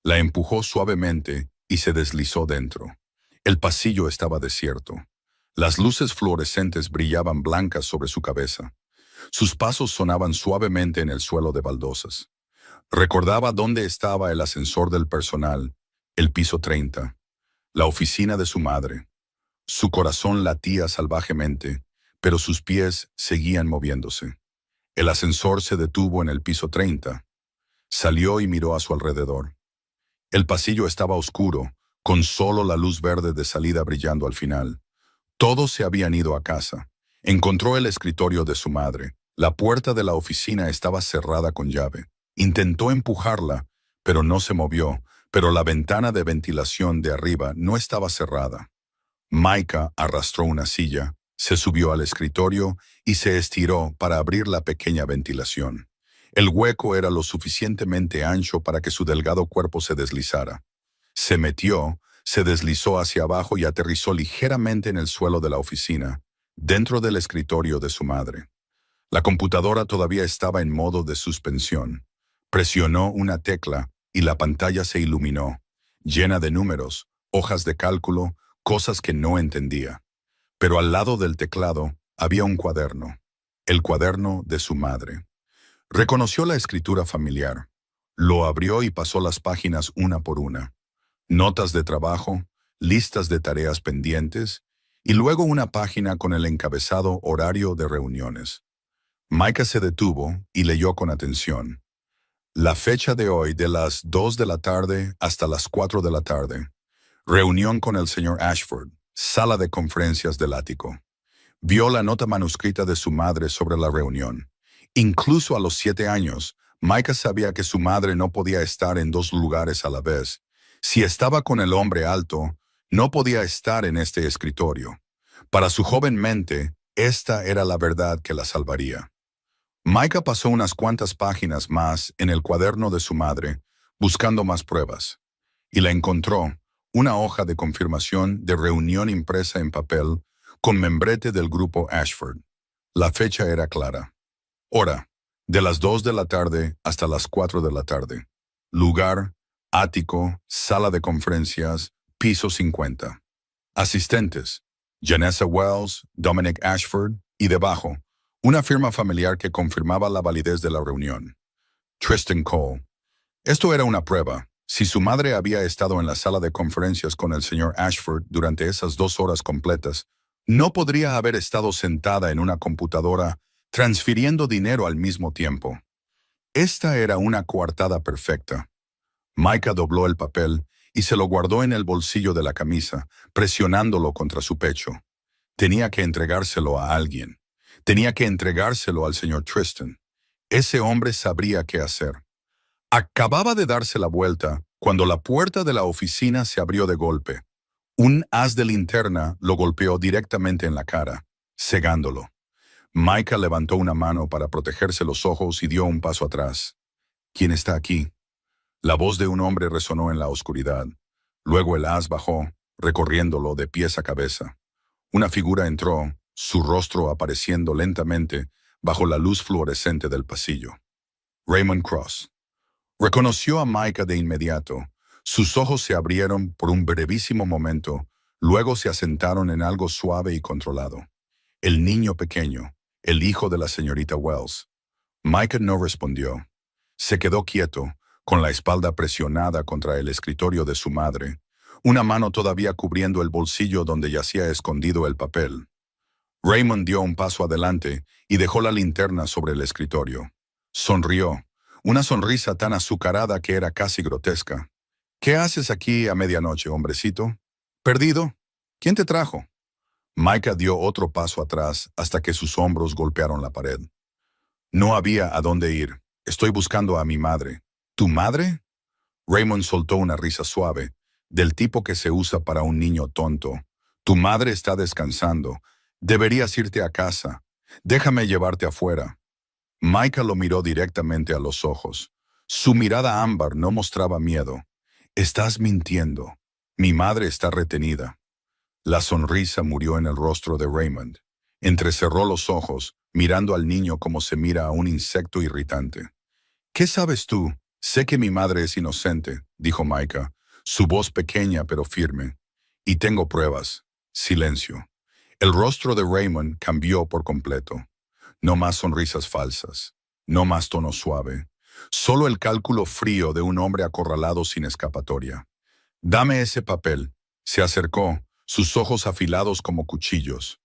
La empujó suavemente y se deslizó dentro. El pasillo estaba desierto. Las luces fluorescentes brillaban blancas sobre su cabeza. Sus pasos sonaban suavemente en el suelo de baldosas. Recordaba dónde estaba el ascensor del personal, el piso 30, la oficina de su madre. Su corazón latía salvajemente, pero sus pies seguían moviéndose. El ascensor se detuvo en el piso 30. Salió y miró a su alrededor. El pasillo estaba oscuro, con solo la luz verde de salida brillando al final. Todos se habían ido a casa. Encontró el escritorio de su madre. La puerta de la oficina estaba cerrada con llave. Intentó empujarla, pero no se movió, pero la ventana de ventilación de arriba no estaba cerrada. Micah arrastró una silla, se subió al escritorio y se estiró para abrir la pequeña ventilación. El hueco era lo suficientemente ancho para que su delgado cuerpo se deslizara. Se metió, se deslizó hacia abajo y aterrizó ligeramente en el suelo de la oficina, dentro del escritorio de su madre. La computadora todavía estaba en modo de suspensión. Presionó una tecla y la pantalla se iluminó, llena de números, hojas de cálculo, cosas que no entendía. Pero al lado del teclado había un cuaderno, el cuaderno de su madre. Reconoció la escritura familiar. Lo abrió y pasó las páginas una por una. Notas de trabajo, listas de tareas pendientes, y luego una página con el encabezado horario de reuniones. Micah se detuvo y leyó con atención. La fecha de hoy de las 2 de la tarde hasta las 4 de la tarde. Reunión con el señor Ashford, sala de conferencias del ático. Vio la nota manuscrita de su madre sobre la reunión. Incluso a los 7 años, Micah sabía que su madre no podía estar en 2 lugares a la vez. Si estaba con el hombre alto, no podía estar en este escritorio. Para su joven mente, esta era la verdad que la salvaría. Micah pasó unas cuantas páginas más en el cuaderno de su madre, buscando más pruebas, y la encontró, una hoja de confirmación de reunión impresa en papel con membrete del grupo Ashford. La fecha era clara. Hora, de las 2 de la tarde hasta las 4 de la tarde. Lugar, ático, sala de conferencias, piso 50. Asistentes, Janessa Wells, Dominic Ashford, y debajo, una firma familiar que confirmaba la validez de la reunión. Tristan Cole. Esto era una prueba. Si su madre había estado en la sala de conferencias con el señor Ashford durante esas 2 horas completas, no podría haber estado sentada en una computadora transfiriendo dinero al mismo tiempo. Esta era una coartada perfecta. Micah dobló el papel y se lo guardó en el bolsillo de la camisa, presionándolo contra su pecho. Tenía que entregárselo a alguien. Tenía que entregárselo al señor Tristan. Ese hombre sabría qué hacer. Acababa de darse la vuelta cuando la puerta de la oficina se abrió de golpe. Un haz de linterna lo golpeó directamente en la cara, cegándolo. Micah levantó una mano para protegerse los ojos y dio un paso atrás. ¿Quién está aquí? La voz de un hombre resonó en la oscuridad. Luego el haz bajó, recorriéndolo de pies a cabeza. Una figura entró, su rostro apareciendo lentamente bajo la luz fluorescente del pasillo. Raymond Cross. Reconoció a Micah de inmediato. Sus ojos se abrieron por un brevísimo momento, luego se asentaron en algo suave y controlado. El niño pequeño, el hijo de la señorita Wells. Micah no respondió. Se quedó quieto, con la espalda presionada contra el escritorio de su madre, una mano todavía cubriendo el bolsillo donde yacía escondido el papel. Raymond dio un paso adelante y dejó la linterna sobre el escritorio. Sonrió, una sonrisa tan azucarada que era casi grotesca. ¿Qué haces aquí a medianoche, hombrecito? ¿Perdido? ¿Quién te trajo? Micah dio otro paso atrás hasta que sus hombros golpearon la pared. No había a dónde ir. Estoy buscando a mi madre. ¿Tu madre? Raymond soltó una risa suave, del tipo que se usa para un niño tonto. Tu madre está descansando. Deberías irte a casa. Déjame llevarte afuera. Micah lo miró directamente a los ojos. Su mirada ámbar no mostraba miedo. Estás mintiendo. Mi madre está retenida. La sonrisa murió en el rostro de Raymond. Entrecerró los ojos, mirando al niño como se mira a un insecto irritante. ¿Qué sabes tú? Sé que mi madre es inocente, dijo Micah, su voz pequeña pero firme. Y tengo pruebas. Silencio. El rostro de Raymond cambió por completo. No más sonrisas falsas. No más tono suave. Solo el cálculo frío de un hombre acorralado sin escapatoria. Dame ese papel. Se acercó, sus ojos afilados como cuchillos.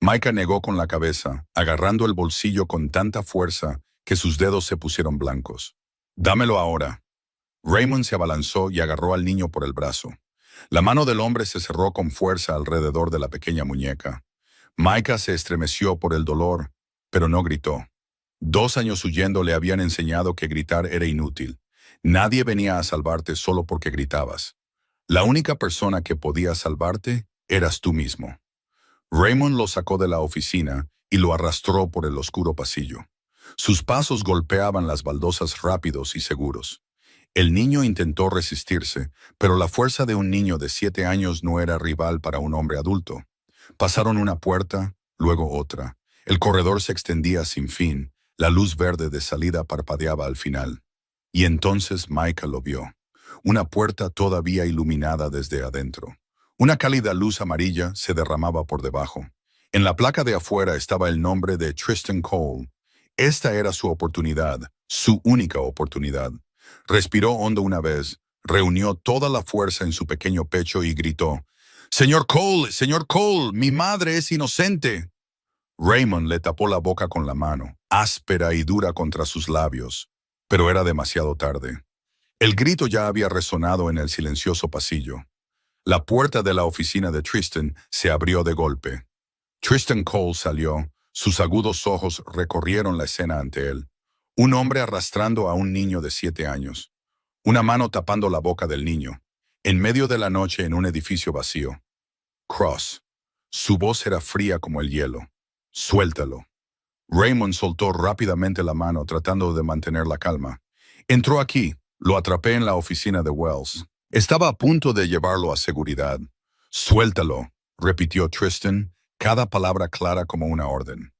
Micah negó con la cabeza, agarrando el bolsillo con tanta fuerza que sus dedos se pusieron blancos. Dámelo ahora. Raymond se abalanzó y agarró al niño por el brazo. La mano del hombre se cerró con fuerza alrededor de la pequeña muñeca. Micah se estremeció por el dolor, pero no gritó. 2 años huyendo le habían enseñado que gritar era inútil. Nadie venía a salvarte solo porque gritabas. La única persona que podía salvarte eras tú mismo. Raymond lo sacó de la oficina y lo arrastró por el oscuro pasillo. Sus pasos golpeaban las baldosas rápidos y seguros. El niño intentó resistirse, pero la fuerza de un niño de 7 años no era rival para un hombre adulto. Pasaron una puerta, luego otra. El corredor se extendía sin fin. La luz verde de salida parpadeaba al final. Y entonces Micah lo vio. Una puerta todavía iluminada desde adentro. Una cálida luz amarilla se derramaba por debajo. En la placa de afuera estaba el nombre de Tristan Cole. Esta era su oportunidad, su única oportunidad. Respiró hondo una vez, reunió toda la fuerza en su pequeño pecho y gritó: Señor Cole, mi madre es inocente. Raymond le tapó la boca con la mano, áspera y dura contra sus labios, pero era demasiado tarde. El grito ya había resonado en el silencioso pasillo. La puerta de la oficina de Tristan se abrió de golpe. Tristan Cole salió, sus agudos ojos recorrieron la escena ante él. Un hombre arrastrando a un niño de 7 años. Una mano tapando la boca del niño. En medio de la noche en un edificio vacío. Cross. Su voz era fría como el hielo. Suéltalo. Raymond soltó rápidamente la mano tratando de mantener la calma. Entró aquí. Lo atrapé en la oficina de Wells. Estaba a punto de llevarlo a seguridad. Suéltalo, repitió Tristan, cada palabra clara como una orden.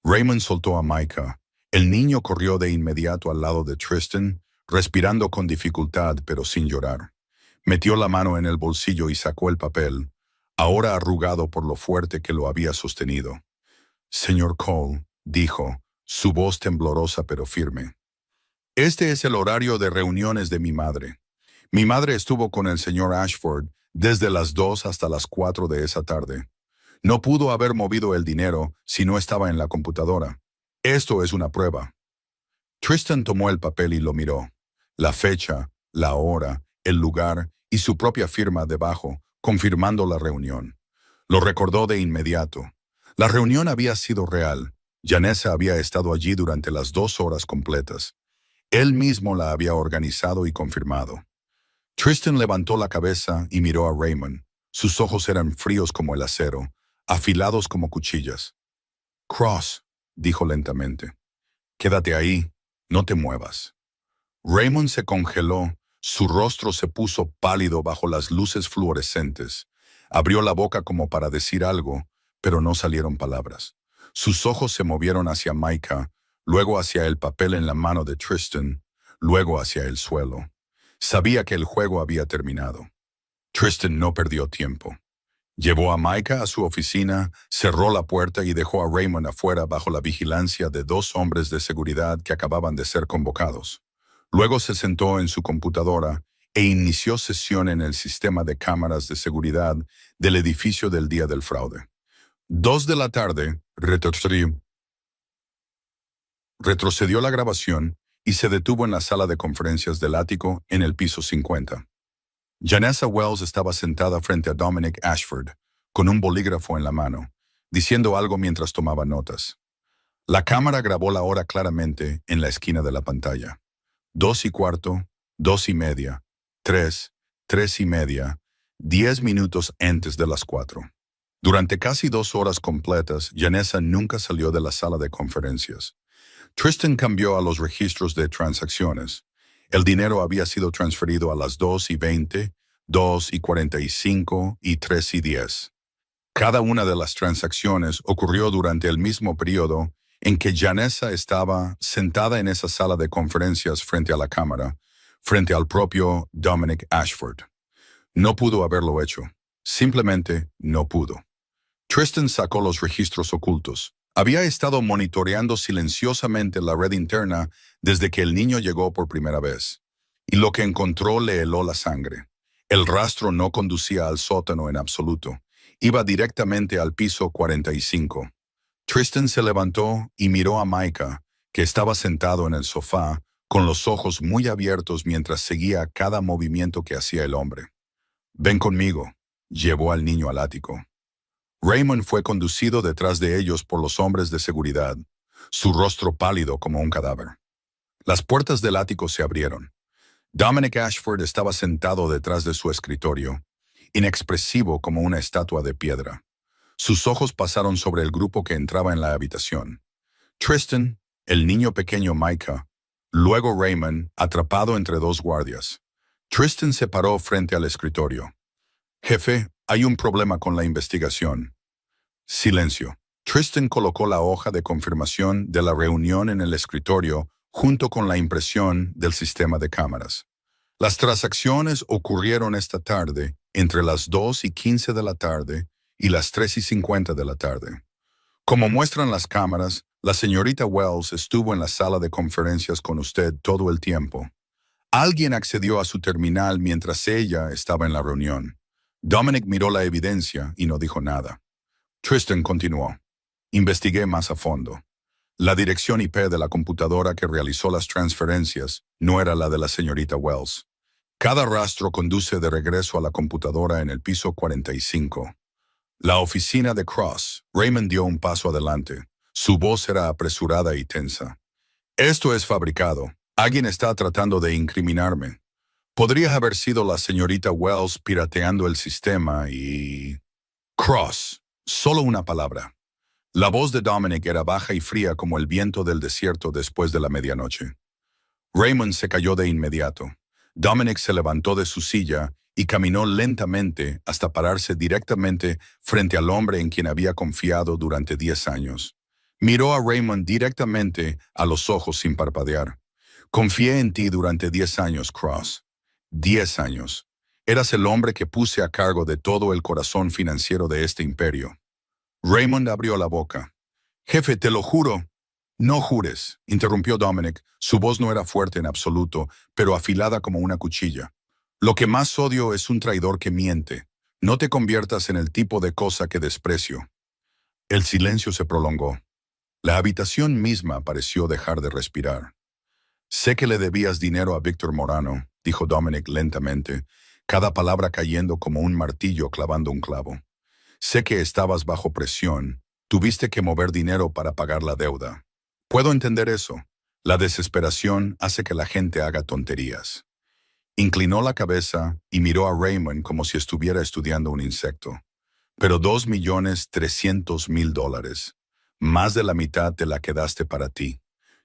Raymond soltó a Micah. El niño corrió de inmediato al lado de Tristan, respirando con dificultad pero sin llorar. Metió la mano en el bolsillo y sacó el papel, ahora arrugado por lo fuerte que lo había sostenido. Señor Cole, dijo, su voz temblorosa pero firme. Este es el horario de reuniones de mi madre. Mi madre estuvo con el señor Ashford desde las 2 hasta las 4 de esa tarde. No pudo haber movido el dinero si no estaba en la computadora. Esto es una prueba. Tristan tomó el papel y lo miró. La fecha, la hora, el lugar y su propia firma debajo, confirmando la reunión. Lo recordó de inmediato. La reunión había sido real. Janessa había estado allí durante las 2 horas completas. Él mismo la había organizado y confirmado. Tristan levantó la cabeza y miró a Raymond. Sus ojos eran fríos como el acero, afilados como cuchillas. Cross, dijo lentamente. Quédate ahí, no te muevas. Raymond se congeló, su rostro se puso pálido bajo las luces fluorescentes. Abrió la boca como para decir algo, pero no salieron palabras. Sus ojos se movieron hacia Micah, luego hacia el papel en la mano de Tristan, luego hacia el suelo. Sabía que el juego había terminado. Tristan no perdió tiempo. Llevó a Micah a su oficina, cerró la puerta y dejó a Raymond afuera bajo la vigilancia de 2 hombres de seguridad que acababan de ser convocados. Luego se sentó en su computadora e inició sesión en el sistema de cámaras de seguridad del edificio del día del fraude. 2 de la tarde, retrocedió la grabación y se detuvo en la sala de conferencias del ático en el piso 50. Janessa Wells estaba sentada frente a Dominic Ashford, con un bolígrafo en la mano, diciendo algo mientras tomaba notas. La cámara grabó la hora claramente en la esquina de la pantalla. 2:15, 2:30, 3, 3:30, 10 minutos antes de las 4. Durante casi 2 horas completas, Janessa nunca salió de la sala de conferencias. Tristan cambió a los registros de transacciones. El dinero había sido transferido a las 2:20, 2:45 y 3:10. Cada una de las transacciones ocurrió durante el mismo periodo en que Janessa estaba sentada en esa sala de conferencias frente a la cámara, frente al propio Dominic Ashford. No pudo haberlo hecho. Simplemente no pudo. Tristan sacó los registros ocultos. Había estado monitoreando silenciosamente la red interna desde que el niño llegó por primera vez. Y lo que encontró le heló la sangre. El rastro no conducía al sótano en absoluto. Iba directamente al piso 45. Tristan se levantó y miró a Micah, que estaba sentado en el sofá, con los ojos muy abiertos mientras seguía cada movimiento que hacía el hombre. «Ven conmigo», llevó al niño al ático. Raymond fue conducido detrás de ellos por los hombres de seguridad, su rostro pálido como un cadáver. Las puertas del ático se abrieron. Dominic Ashford estaba sentado detrás de su escritorio, inexpresivo como una estatua de piedra. Sus ojos pasaron sobre el grupo que entraba en la habitación. Tristan, el niño pequeño Micah, luego Raymond, atrapado entre 2 guardias. Tristan se paró frente al escritorio. «Jefe, hay un problema con la investigación». Silencio. Tristan colocó la hoja de confirmación de la reunión en el escritorio junto con la impresión del sistema de cámaras. Las transacciones ocurrieron esta tarde entre las 2:15 de la tarde y las 3:50 de la tarde. Como muestran las cámaras, la señorita Wells estuvo en la sala de conferencias con usted todo el tiempo. Alguien accedió a su terminal mientras ella estaba en la reunión. Dominic miró la evidencia y no dijo nada. Tristan continuó. Investigué más a fondo. La dirección IP de la computadora que realizó las transferencias no era la de la señorita Wells. Cada rastro conduce de regreso a la computadora en el piso 45. La oficina de Cross. Raymond dio un paso adelante. Su voz era apresurada y tensa. «Esto es fabricado. Alguien está tratando de incriminarme. Podría haber sido la señorita Wells pirateando el sistema y...» Cross. Solo una palabra. La voz de Dominic era baja y fría como el viento del desierto después de la medianoche. Raymond se cayó de inmediato. Dominic se levantó de su silla y caminó lentamente hasta pararse directamente frente al hombre en quien había confiado durante 10 años. Miró a Raymond directamente a los ojos sin parpadear. «Confié en ti durante 10 años, Cross. 10 años. Eras el hombre que puse a cargo de todo el corazón financiero de este imperio». Raymond abrió la boca. «Jefe, te lo juro». «No jures», interrumpió Dominic. Su voz no era fuerte en absoluto, pero afilada como una cuchilla. «Lo que más odio es un traidor que miente. No te conviertas en el tipo de cosa que desprecio». El silencio se prolongó. La habitación misma pareció dejar de respirar. Sé que le debías dinero a Víctor Morano, dijo Dominic lentamente, cada palabra cayendo como un martillo clavando un clavo. Sé que estabas bajo presión. Tuviste que mover dinero para pagar la deuda. Puedo entender eso. La desesperación hace que la gente haga tonterías. Inclinó la cabeza y miró a Raymond como si estuviera estudiando un insecto. Pero $2.300.000. Más de la mitad te la quedaste para ti.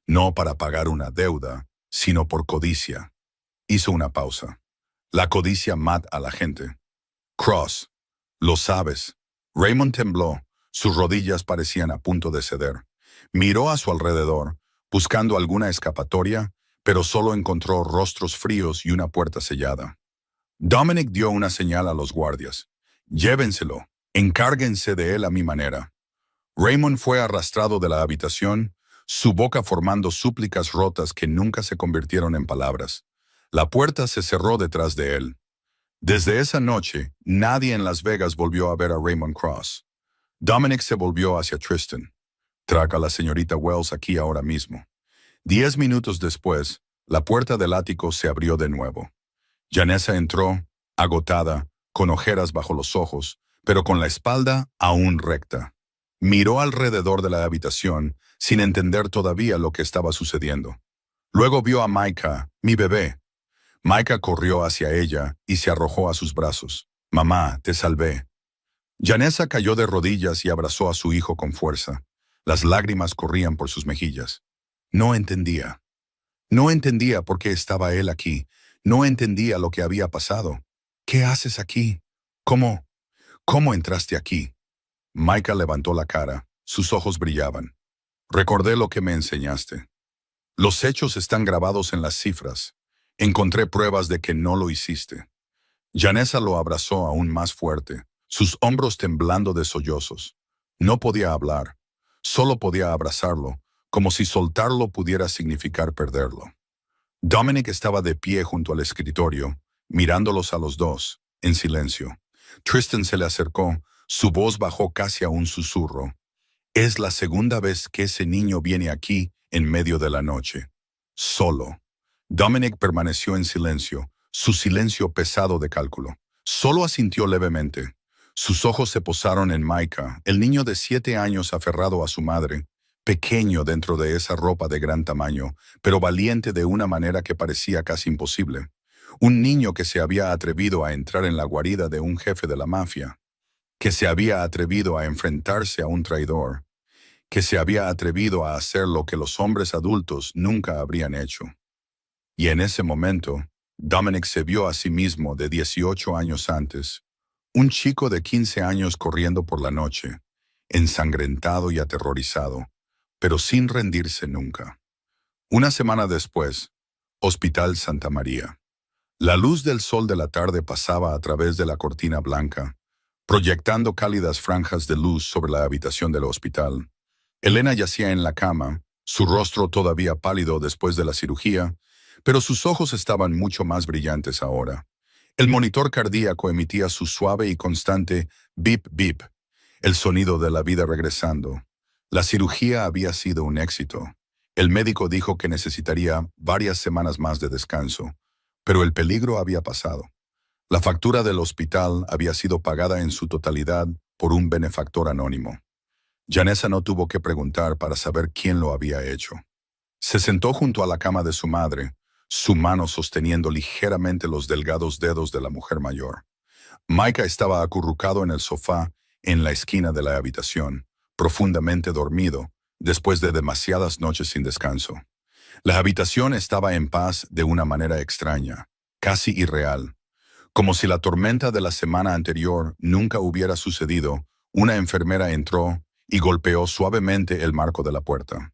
No para pagar una deuda, sino por codicia. Hizo una pausa. La codicia mata a la gente. Cross, lo sabes. Raymond tembló. Sus rodillas parecían a punto de ceder. Miró a su alrededor, buscando alguna escapatoria, pero solo encontró rostros fríos y una puerta sellada. Dominic dio una señal a los guardias. Llévenselo. Encárguense de él a mi manera. Raymond fue arrastrado de la habitación, su boca formando súplicas rotas que nunca se convirtieron en palabras. La puerta se cerró detrás de él. Desde esa noche, nadie en Las Vegas volvió a ver a Raymond Cross. Dominic se volvió hacia Tristan. Traga a la señorita Wells aquí ahora mismo. 10 minutos después, la puerta del ático se abrió de nuevo. Janessa entró, agotada, con ojeras bajo los ojos, pero con la espalda aún recta. Miró alrededor de la habitación, sin entender todavía lo que estaba sucediendo. Luego vio a Micah, mi bebé. Micah corrió hacia ella y se arrojó a sus brazos. «Mamá, te salvé». Janessa cayó de rodillas y abrazó a su hijo con fuerza. Las lágrimas corrían por sus mejillas. No entendía. No entendía por qué estaba él aquí. No entendía lo que había pasado. «¿Qué haces aquí? ¿Cómo entraste aquí?» Micah levantó la cara. Sus ojos brillaban. «Recordé lo que me enseñaste. Los hechos están grabados en las cifras. Encontré pruebas de que no lo hiciste». Janessa lo abrazó aún más fuerte, sus hombros temblando de sollozos. No podía hablar, solo podía abrazarlo, como si soltarlo pudiera significar perderlo. Dominic estaba de pie junto al escritorio, mirándolos a los dos, en silencio. Tristan se le acercó, su voz bajó casi a un susurro. «Es la segunda vez que ese niño viene aquí en medio de la noche. Solo». Dominic permaneció en silencio, su silencio pesado de cálculo. Solo asintió levemente. Sus ojos se posaron en Micah, el niño de 7 años aferrado a su madre, pequeño dentro de esa ropa de gran tamaño, pero valiente de una manera que parecía casi imposible. Un niño que se había atrevido a entrar en la guarida de un jefe de la mafia, que se había atrevido a enfrentarse a un traidor, que se había atrevido a hacer lo que los hombres adultos nunca habrían hecho. Y en ese momento, Dominic se vio a sí mismo de 18 años antes, un chico de 15 años corriendo por la noche, ensangrentado y aterrorizado, pero sin rendirse nunca. Una semana después, Hospital Santa María. La luz del sol de la tarde pasaba a través de la cortina blanca, proyectando cálidas franjas de luz sobre la habitación del hospital. Elena yacía en la cama, su rostro todavía pálido después de la cirugía, pero sus ojos estaban mucho más brillantes ahora. El monitor cardíaco emitía su suave y constante bip bip, el sonido de la vida regresando. La cirugía había sido un éxito. El médico dijo que necesitaría varias semanas más de descanso, pero el peligro había pasado. La factura del hospital había sido pagada en su totalidad por un benefactor anónimo. Janessa no tuvo que preguntar para saber quién lo había hecho. Se sentó junto a la cama de su madre, su mano sosteniendo ligeramente los delgados dedos de la mujer mayor. Micah estaba acurrucado en el sofá en la esquina de la habitación, profundamente dormido, después de demasiadas noches sin descanso. La habitación estaba en paz de una manera extraña, casi irreal. Como si la tormenta de la semana anterior nunca hubiera sucedido, una enfermera entró y golpeó suavemente el marco de la puerta.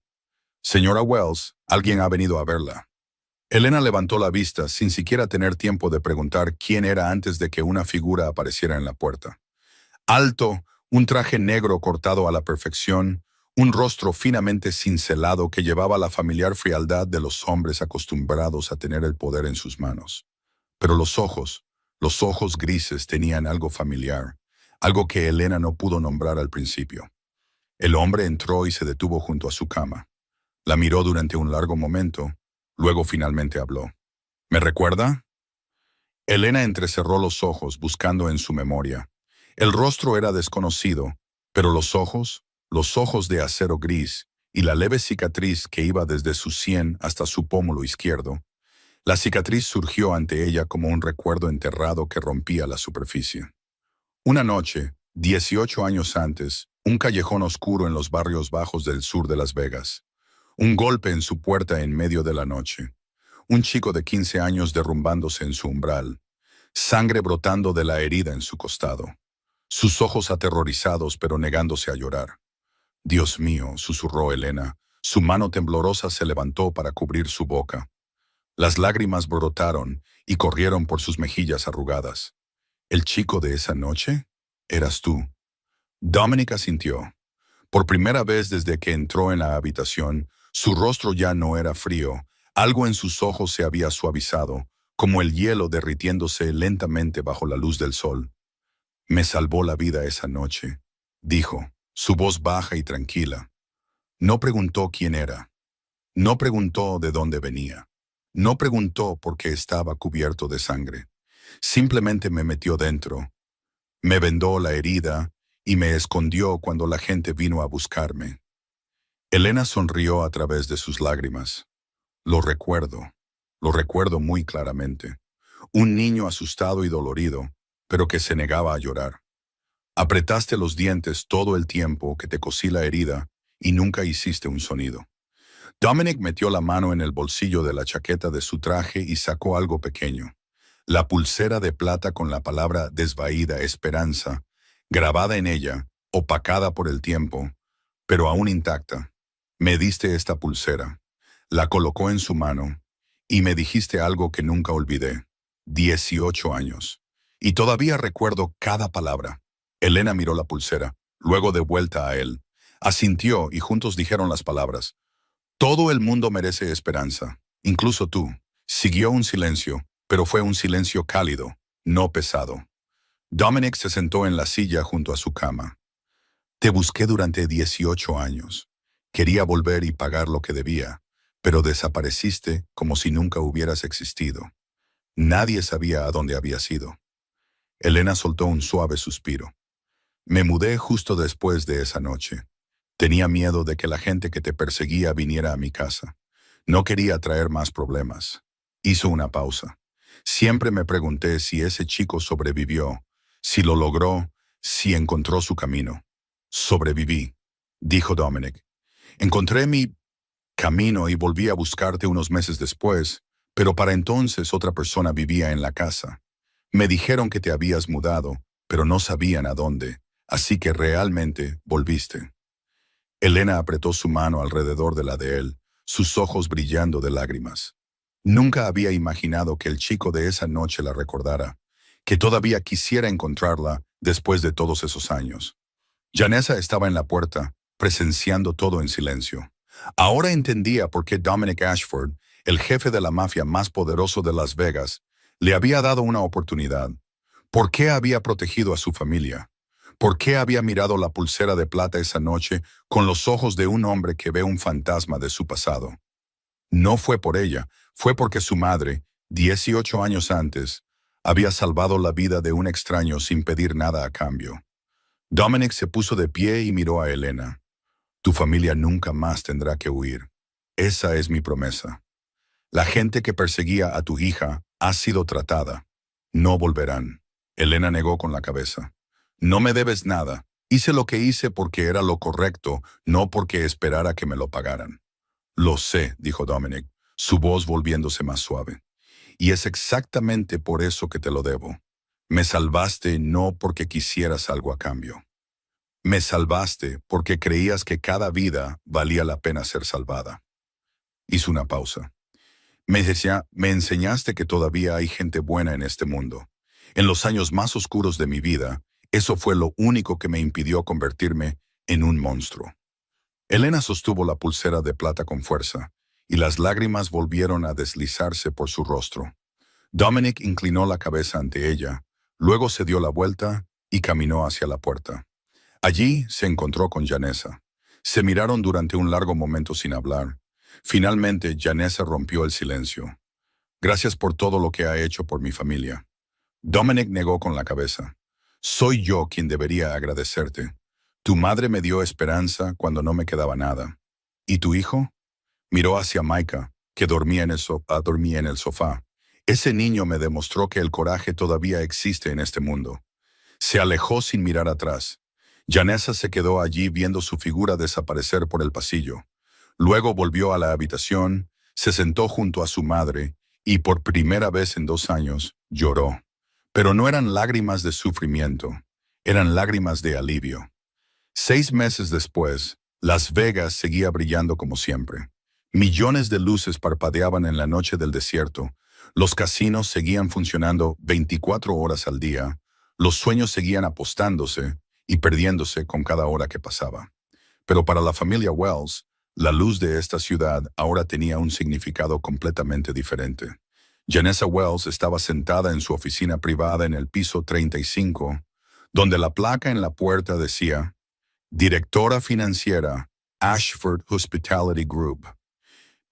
«Señora Wells, alguien ha venido a verla». Elena levantó la vista sin siquiera tener tiempo de preguntar quién era antes de que una figura apareciera en la puerta. Alto, un traje negro cortado a la perfección, un rostro finamente cincelado que llevaba la familiar frialdad de los hombres acostumbrados a tener el poder en sus manos. Pero los ojos grises tenían algo familiar, algo que Elena no pudo nombrar al principio. El hombre entró y se detuvo junto a su cama. La miró durante un largo momento, luego finalmente habló. ¿Me recuerda? Elena entrecerró los ojos buscando en su memoria. El rostro era desconocido, pero los ojos de acero gris y la leve cicatriz que iba desde su sien hasta su pómulo izquierdo. La cicatriz surgió ante ella como un recuerdo enterrado que rompía la superficie. Una noche, 18 años antes, un callejón oscuro en los barrios bajos del sur de Las Vegas. Un golpe en su puerta en medio de la noche. Un chico de 15 años derrumbándose en su umbral. Sangre brotando de la herida en su costado. Sus ojos aterrorizados pero negándose a llorar. Dios mío, susurró Elena. Su mano temblorosa se levantó para cubrir su boca. Las lágrimas brotaron y corrieron por sus mejillas arrugadas. ¿El chico de esa noche? Eras tú. Dominic asintió. Por primera vez desde que entró en la habitación, su rostro ya no era frío. Algo en sus ojos se había suavizado, como el hielo derritiéndose lentamente bajo la luz del sol. Me salvó la vida esa noche, dijo, su voz baja y tranquila. No preguntó quién era. No preguntó de dónde venía. No preguntó por qué estaba cubierto de sangre. Simplemente me metió dentro. Me vendó la herida y me escondió cuando la gente vino a buscarme. Elena sonrió a través de sus lágrimas. Lo recuerdo muy claramente. Un niño asustado y dolorido, pero que se negaba a llorar. Apretaste los dientes todo el tiempo que te cosí la herida y nunca hiciste un sonido. Dominic metió la mano en el bolsillo de la chaqueta de su traje y sacó algo pequeño. La pulsera de plata con la palabra desvaída esperanza, grabada en ella, opacada por el tiempo, pero aún intacta. Me diste esta pulsera. La colocó en su mano y me dijiste algo que nunca olvidé. 18 años. Y todavía recuerdo cada palabra. Elena miró la pulsera, luego de vuelta a él. Asintió y juntos dijeron las palabras. Todo el mundo merece esperanza, incluso tú. Siguió un silencio, pero fue un silencio cálido, no pesado. Dominic se sentó en la silla junto a su cama. Te busqué durante 18 años. Quería volver y pagar lo que debía, pero desapareciste como si nunca hubieras existido. Nadie sabía a dónde habías ido. Elena soltó un suave suspiro. Me mudé justo después de esa noche. Tenía miedo de que la gente que te perseguía viniera a mi casa. No quería traer más problemas. Hizo una pausa. Siempre me pregunté si ese chico sobrevivió, si lo logró, si encontró su camino. Sobreviví, dijo Dominic. Encontré mi camino y volví a buscarte unos meses después, pero para entonces otra persona vivía en la casa. Me dijeron que te habías mudado, pero no sabían a dónde, así que realmente volviste. Elena apretó su mano alrededor de la de él, sus ojos brillando de lágrimas. Nunca había imaginado que el chico de esa noche la recordara, que todavía quisiera encontrarla después de todos esos años. Janessa estaba en la puerta, presenciando todo en silencio. Ahora entendía por qué Dominic Ashford, el jefe de la mafia más poderoso de Las Vegas, le había dado una oportunidad. ¿Por qué había protegido a su familia? ¿Por qué había mirado la pulsera de plata esa noche con los ojos de un hombre que ve un fantasma de su pasado? No fue por ella, fue porque su madre, 18 años antes, había salvado la vida de un extraño sin pedir nada a cambio. Dominic se puso de pie y miró a Elena. Tu familia nunca más tendrá que huir. Esa es mi promesa. La gente que perseguía a tu hija ha sido tratada. No volverán. Elena negó con la cabeza. No me debes nada. Hice lo que hice porque era lo correcto, no porque esperara que me lo pagaran. Lo sé, dijo Dominic, su voz volviéndose más suave. Y es exactamente por eso que te lo debo. Me salvaste no porque quisieras algo a cambio. Me salvaste porque creías que cada vida valía la pena ser salvada. Hizo una pausa. Me enseñaste que todavía hay gente buena en este mundo. En los años más oscuros de mi vida, eso fue lo único que me impidió convertirme en un monstruo. Elena sostuvo la pulsera de plata con fuerza, y las lágrimas volvieron a deslizarse por su rostro. Dominic inclinó la cabeza ante ella, luego se dio la vuelta y caminó hacia la puerta. Allí se encontró con Janessa. Se miraron durante un largo momento sin hablar. Finalmente, Janessa rompió el silencio. Gracias por todo lo que ha hecho por mi familia. Dominic negó con la cabeza. Soy yo quien debería agradecerte. Tu madre me dio esperanza cuando no me quedaba nada. ¿Y tu hijo? Miró hacia Micah, que dormía en el sofá. Ese niño me demostró que el coraje todavía existe en este mundo. Se alejó sin mirar atrás. Janessa se quedó allí viendo su figura desaparecer por el pasillo. Luego volvió a la habitación, se sentó junto a su madre y por primera vez en 2 años lloró. Pero no eran lágrimas de sufrimiento, eran lágrimas de alivio. 6 meses después, Las Vegas seguía brillando como siempre. Millones de luces parpadeaban en la noche del desierto. Los casinos seguían funcionando 24 horas al día. Los sueños seguían apostándose y perdiéndose con cada hora que pasaba. Pero para la familia Wells, la luz de esta ciudad ahora tenía un significado completamente diferente. Janessa Wells estaba sentada en su oficina privada en el piso 35, donde la placa en la puerta decía, Directora Financiera, Ashford Hospitality Group.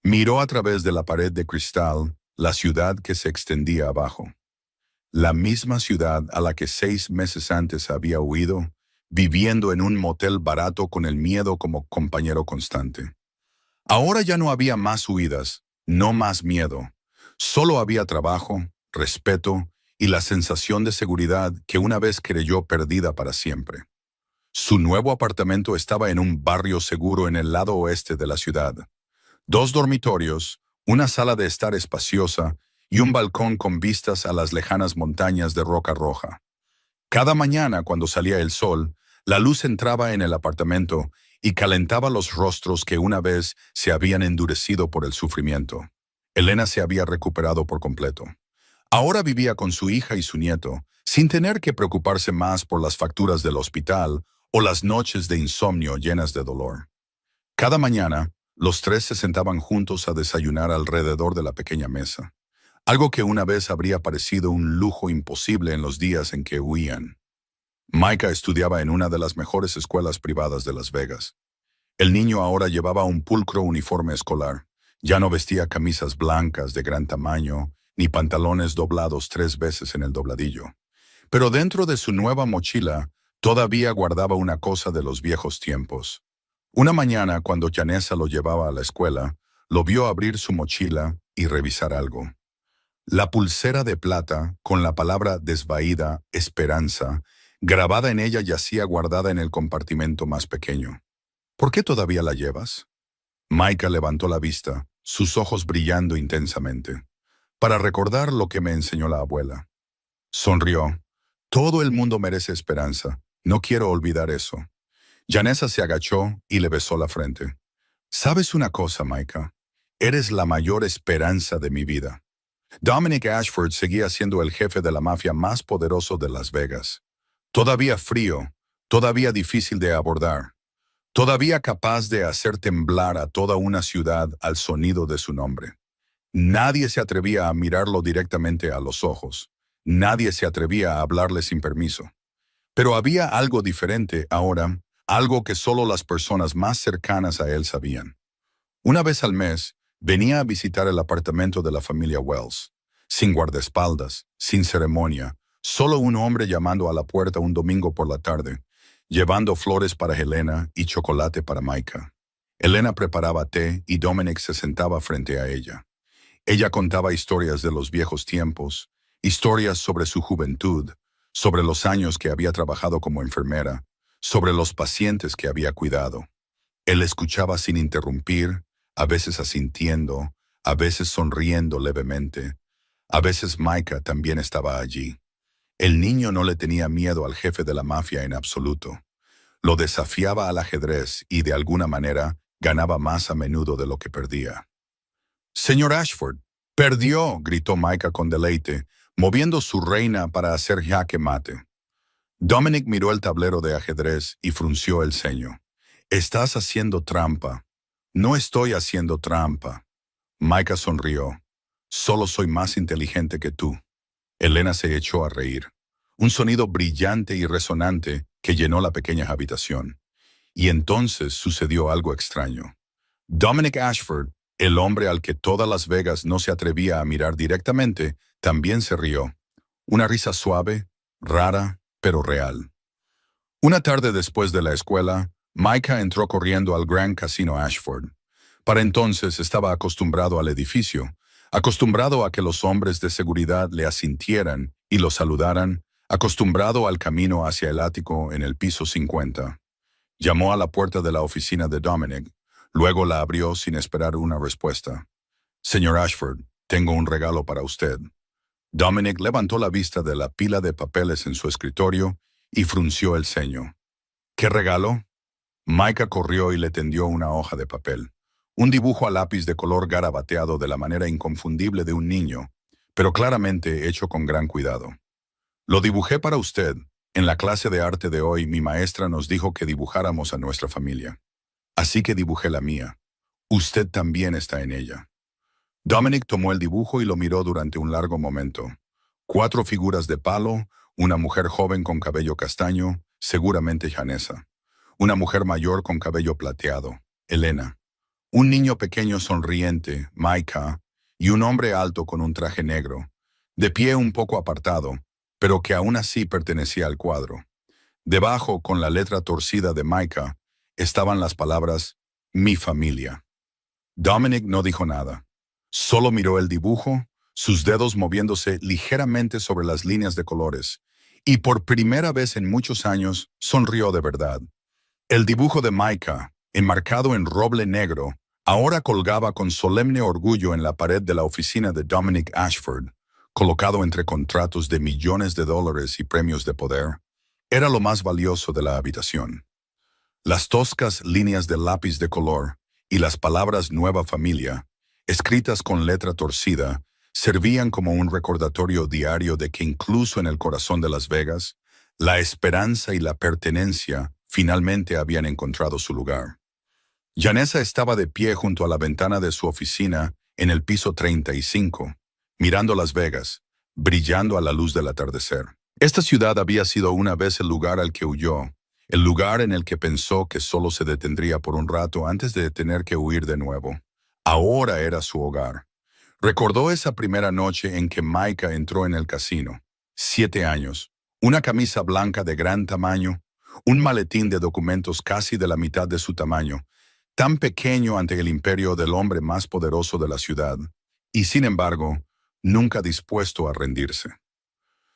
Miró a través de la pared de cristal la ciudad que se extendía abajo. La misma ciudad a la que 6 meses antes había huido, viviendo en un motel barato con el miedo como compañero constante. Ahora ya no había más huidas, no más miedo. Solo había trabajo, respeto y la sensación de seguridad que una vez creyó perdida para siempre. Su nuevo apartamento estaba en un barrio seguro en el lado oeste de la ciudad. 2 dormitorios, una sala de estar espaciosa y un balcón con vistas a las lejanas montañas de Roca Roja. Cada mañana, cuando salía el sol, la luz entraba en el apartamento y calentaba los rostros que una vez se habían endurecido por el sufrimiento. Elena se había recuperado por completo. Ahora vivía con su hija y su nieto, sin tener que preocuparse más por las facturas del hospital o las noches de insomnio llenas de dolor. Cada mañana, los 3 se sentaban juntos a desayunar alrededor de la pequeña mesa, algo que una vez habría parecido un lujo imposible en los días en que huían. Micah estudiaba en una de las mejores escuelas privadas de Las Vegas. El niño ahora llevaba un pulcro uniforme escolar. Ya no vestía camisas blancas de gran tamaño, ni pantalones doblados 3 veces en el dobladillo. Pero dentro de su nueva mochila, todavía guardaba una cosa de los viejos tiempos. Una mañana, cuando Janessa lo llevaba a la escuela, lo vio abrir su mochila y revisar algo. La pulsera de plata, con la palabra desvaída, esperanza, grabada en ella yacía guardada en el compartimento más pequeño. ¿Por qué todavía la llevas? Micah levantó la vista, sus ojos brillando intensamente. Para recordar lo que me enseñó la abuela. Sonrió. Todo el mundo merece esperanza. No quiero olvidar eso. Janessa se agachó y le besó la frente. ¿Sabes una cosa, Micah? Eres la mayor esperanza de mi vida. Dominic Ashford seguía siendo el jefe de la mafia más poderoso de Las Vegas. Todavía frío, todavía difícil de abordar, todavía capaz de hacer temblar a toda una ciudad al sonido de su nombre. Nadie se atrevía a mirarlo directamente a los ojos. Nadie se atrevía a hablarle sin permiso. Pero había algo diferente ahora, algo que solo las personas más cercanas a él sabían. Una vez al mes, venía a visitar el apartamento de la familia Wells, sin guardaespaldas, sin ceremonia, solo un hombre llamando a la puerta un domingo por la tarde, llevando flores para Helena y chocolate para Micah. Helena preparaba té y Dominic se sentaba frente a ella. Ella contaba historias de los viejos tiempos, historias sobre su juventud, sobre los años que había trabajado como enfermera, sobre los pacientes que había cuidado. Él escuchaba sin interrumpir, a veces asintiendo, a veces sonriendo levemente. A veces Micah también estaba allí. El niño no le tenía miedo al jefe de la mafia en absoluto. Lo desafiaba al ajedrez y de alguna manera ganaba más a menudo de lo que perdía. «Señor Ashford, perdió», gritó Micah con deleite, moviendo su reina para hacer jaque mate. Dominic miró el tablero de ajedrez y frunció el ceño. «Estás haciendo trampa». «No estoy haciendo trampa». Micah sonrió. «Solo soy más inteligente que tú». Helena se echó a reír. Un sonido brillante y resonante que llenó la pequeña habitación. Y entonces sucedió algo extraño. Dominic Ashford, el hombre al que toda Las Vegas no se atrevía a mirar directamente, también se rió. Una risa suave, rara, pero real. Una tarde después de la escuela, Micah entró corriendo al Grand Casino Ashford. Para entonces estaba acostumbrado al edificio, acostumbrado a que los hombres de seguridad le asintieran y lo saludaran, acostumbrado al camino hacia el ático en el piso 50. Llamó a la puerta de la oficina de Dominic, luego la abrió sin esperar una respuesta. «Señor Ashford, tengo un regalo para usted». Dominic levantó la vista de la pila de papeles en su escritorio y frunció el ceño. «¿Qué regalo?» Micah corrió y le tendió una hoja de papel. Un dibujo a lápiz de color garabateado de la manera inconfundible de un niño, pero claramente hecho con gran cuidado. «Lo dibujé para usted. En la clase de arte de hoy, mi maestra nos dijo que dibujáramos a nuestra familia. Así que dibujé la mía. Usted también está en ella». Dominic tomó el dibujo y lo miró durante un largo momento. 4 figuras de palo, una mujer joven con cabello castaño, seguramente Janessa. Una mujer mayor con cabello plateado, Elena. Un niño pequeño sonriente, Micah, y un hombre alto con un traje negro, de pie un poco apartado, pero que aún así pertenecía al cuadro. Debajo, con la letra torcida de Micah, estaban las palabras «Mi familia». Dominic no dijo nada. Solo miró el dibujo, sus dedos moviéndose ligeramente sobre las líneas de colores, y por primera vez en muchos años sonrió de verdad. El dibujo de Micah, enmarcado en roble negro, ahora colgaba con solemne orgullo en la pared de la oficina de Dominic Ashford, colocado entre contratos de millones de dólares y premios de poder. Era lo más valioso de la habitación. Las toscas líneas de lápiz de color y las palabras «Nueva Familia», escritas con letra torcida, servían como un recordatorio diario de que incluso en el corazón de Las Vegas, la esperanza y la pertenencia finalmente habían encontrado su lugar. Janessa estaba de pie junto a la ventana de su oficina en el piso 35, mirando Las Vegas, brillando a la luz del atardecer. Esta ciudad había sido una vez el lugar al que huyó, el lugar en el que pensó que solo se detendría por un rato antes de tener que huir de nuevo. Ahora era su hogar. Recordó esa primera noche en que Micah entró en el casino. 7 años, una camisa blanca de gran tamaño, un maletín de documentos casi de la mitad de su tamaño, tan pequeño ante el imperio del hombre más poderoso de la ciudad, y sin embargo, nunca dispuesto a rendirse.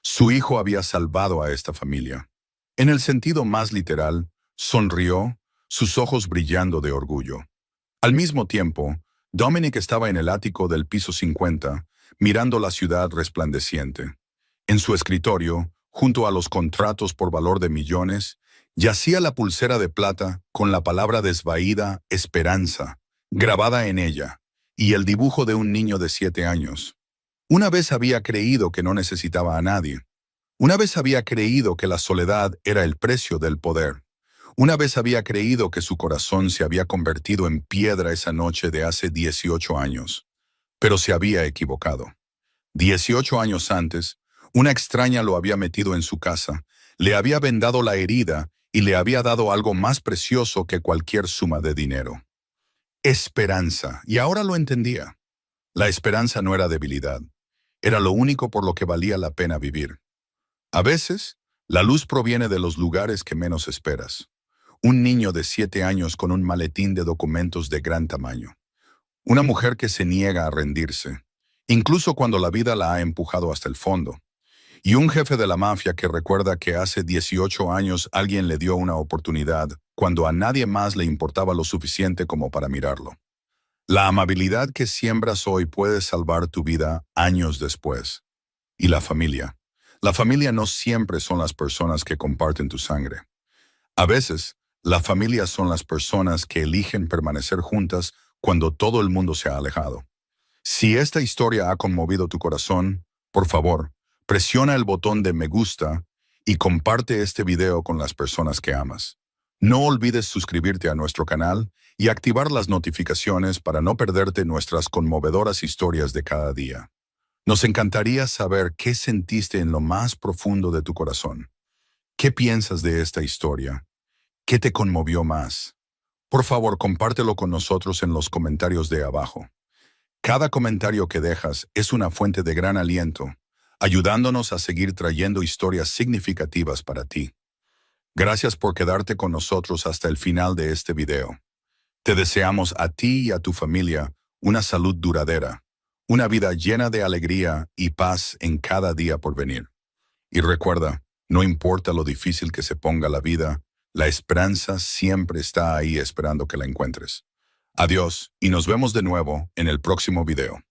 Su hijo había salvado a esta familia. En el sentido más literal, sonrió, sus ojos brillando de orgullo. Al mismo tiempo, Dominic estaba en el ático del piso 50, mirando la ciudad resplandeciente. En su escritorio, junto a los contratos por valor de millones, yacía la pulsera de plata con la palabra desvaída «Esperanza», grabada en ella, y el dibujo de un niño de 7 años. Una vez había creído que no necesitaba a nadie. Una vez había creído que la soledad era el precio del poder. Una vez había creído que su corazón se había convertido en piedra esa noche de hace 18 años. Pero se había equivocado. 18 años antes, una extraña lo había metido en su casa, le había vendado la herida y le había dado algo más precioso que cualquier suma de dinero. Esperanza, y ahora lo entendía. La esperanza no era debilidad, era lo único por lo que valía la pena vivir. A veces, la luz proviene de los lugares que menos esperas. Un niño de 7 años con un maletín de documentos de gran tamaño. Una mujer que se niega a rendirse, incluso cuando la vida la ha empujado hasta el fondo. Y un jefe de la mafia que recuerda que hace 18 años alguien le dio una oportunidad cuando a nadie más le importaba lo suficiente como para mirarlo. La amabilidad que siembras hoy puede salvar tu vida años después. Y la familia. La familia no siempre son las personas que comparten tu sangre. A veces, la familia son las personas que eligen permanecer juntas cuando todo el mundo se ha alejado. Si esta historia ha conmovido tu corazón, por favor, presiona el botón de me gusta y comparte este video con las personas que amas. No olvides suscribirte a nuestro canal y activar las notificaciones para no perderte nuestras conmovedoras historias de cada día. Nos encantaría saber qué sentiste en lo más profundo de tu corazón. ¿Qué piensas de esta historia? ¿Qué te conmovió más? Por favor, compártelo con nosotros en los comentarios de abajo. Cada comentario que dejas es una fuente de gran aliento, ayudándonos a seguir trayendo historias significativas para ti. Gracias por quedarte con nosotros hasta el final de este video. Te deseamos a ti y a tu familia una salud duradera, una vida llena de alegría y paz en cada día por venir. Y recuerda, no importa lo difícil que se ponga la vida, la esperanza siempre está ahí esperando que la encuentres. Adiós y nos vemos de nuevo en el próximo video.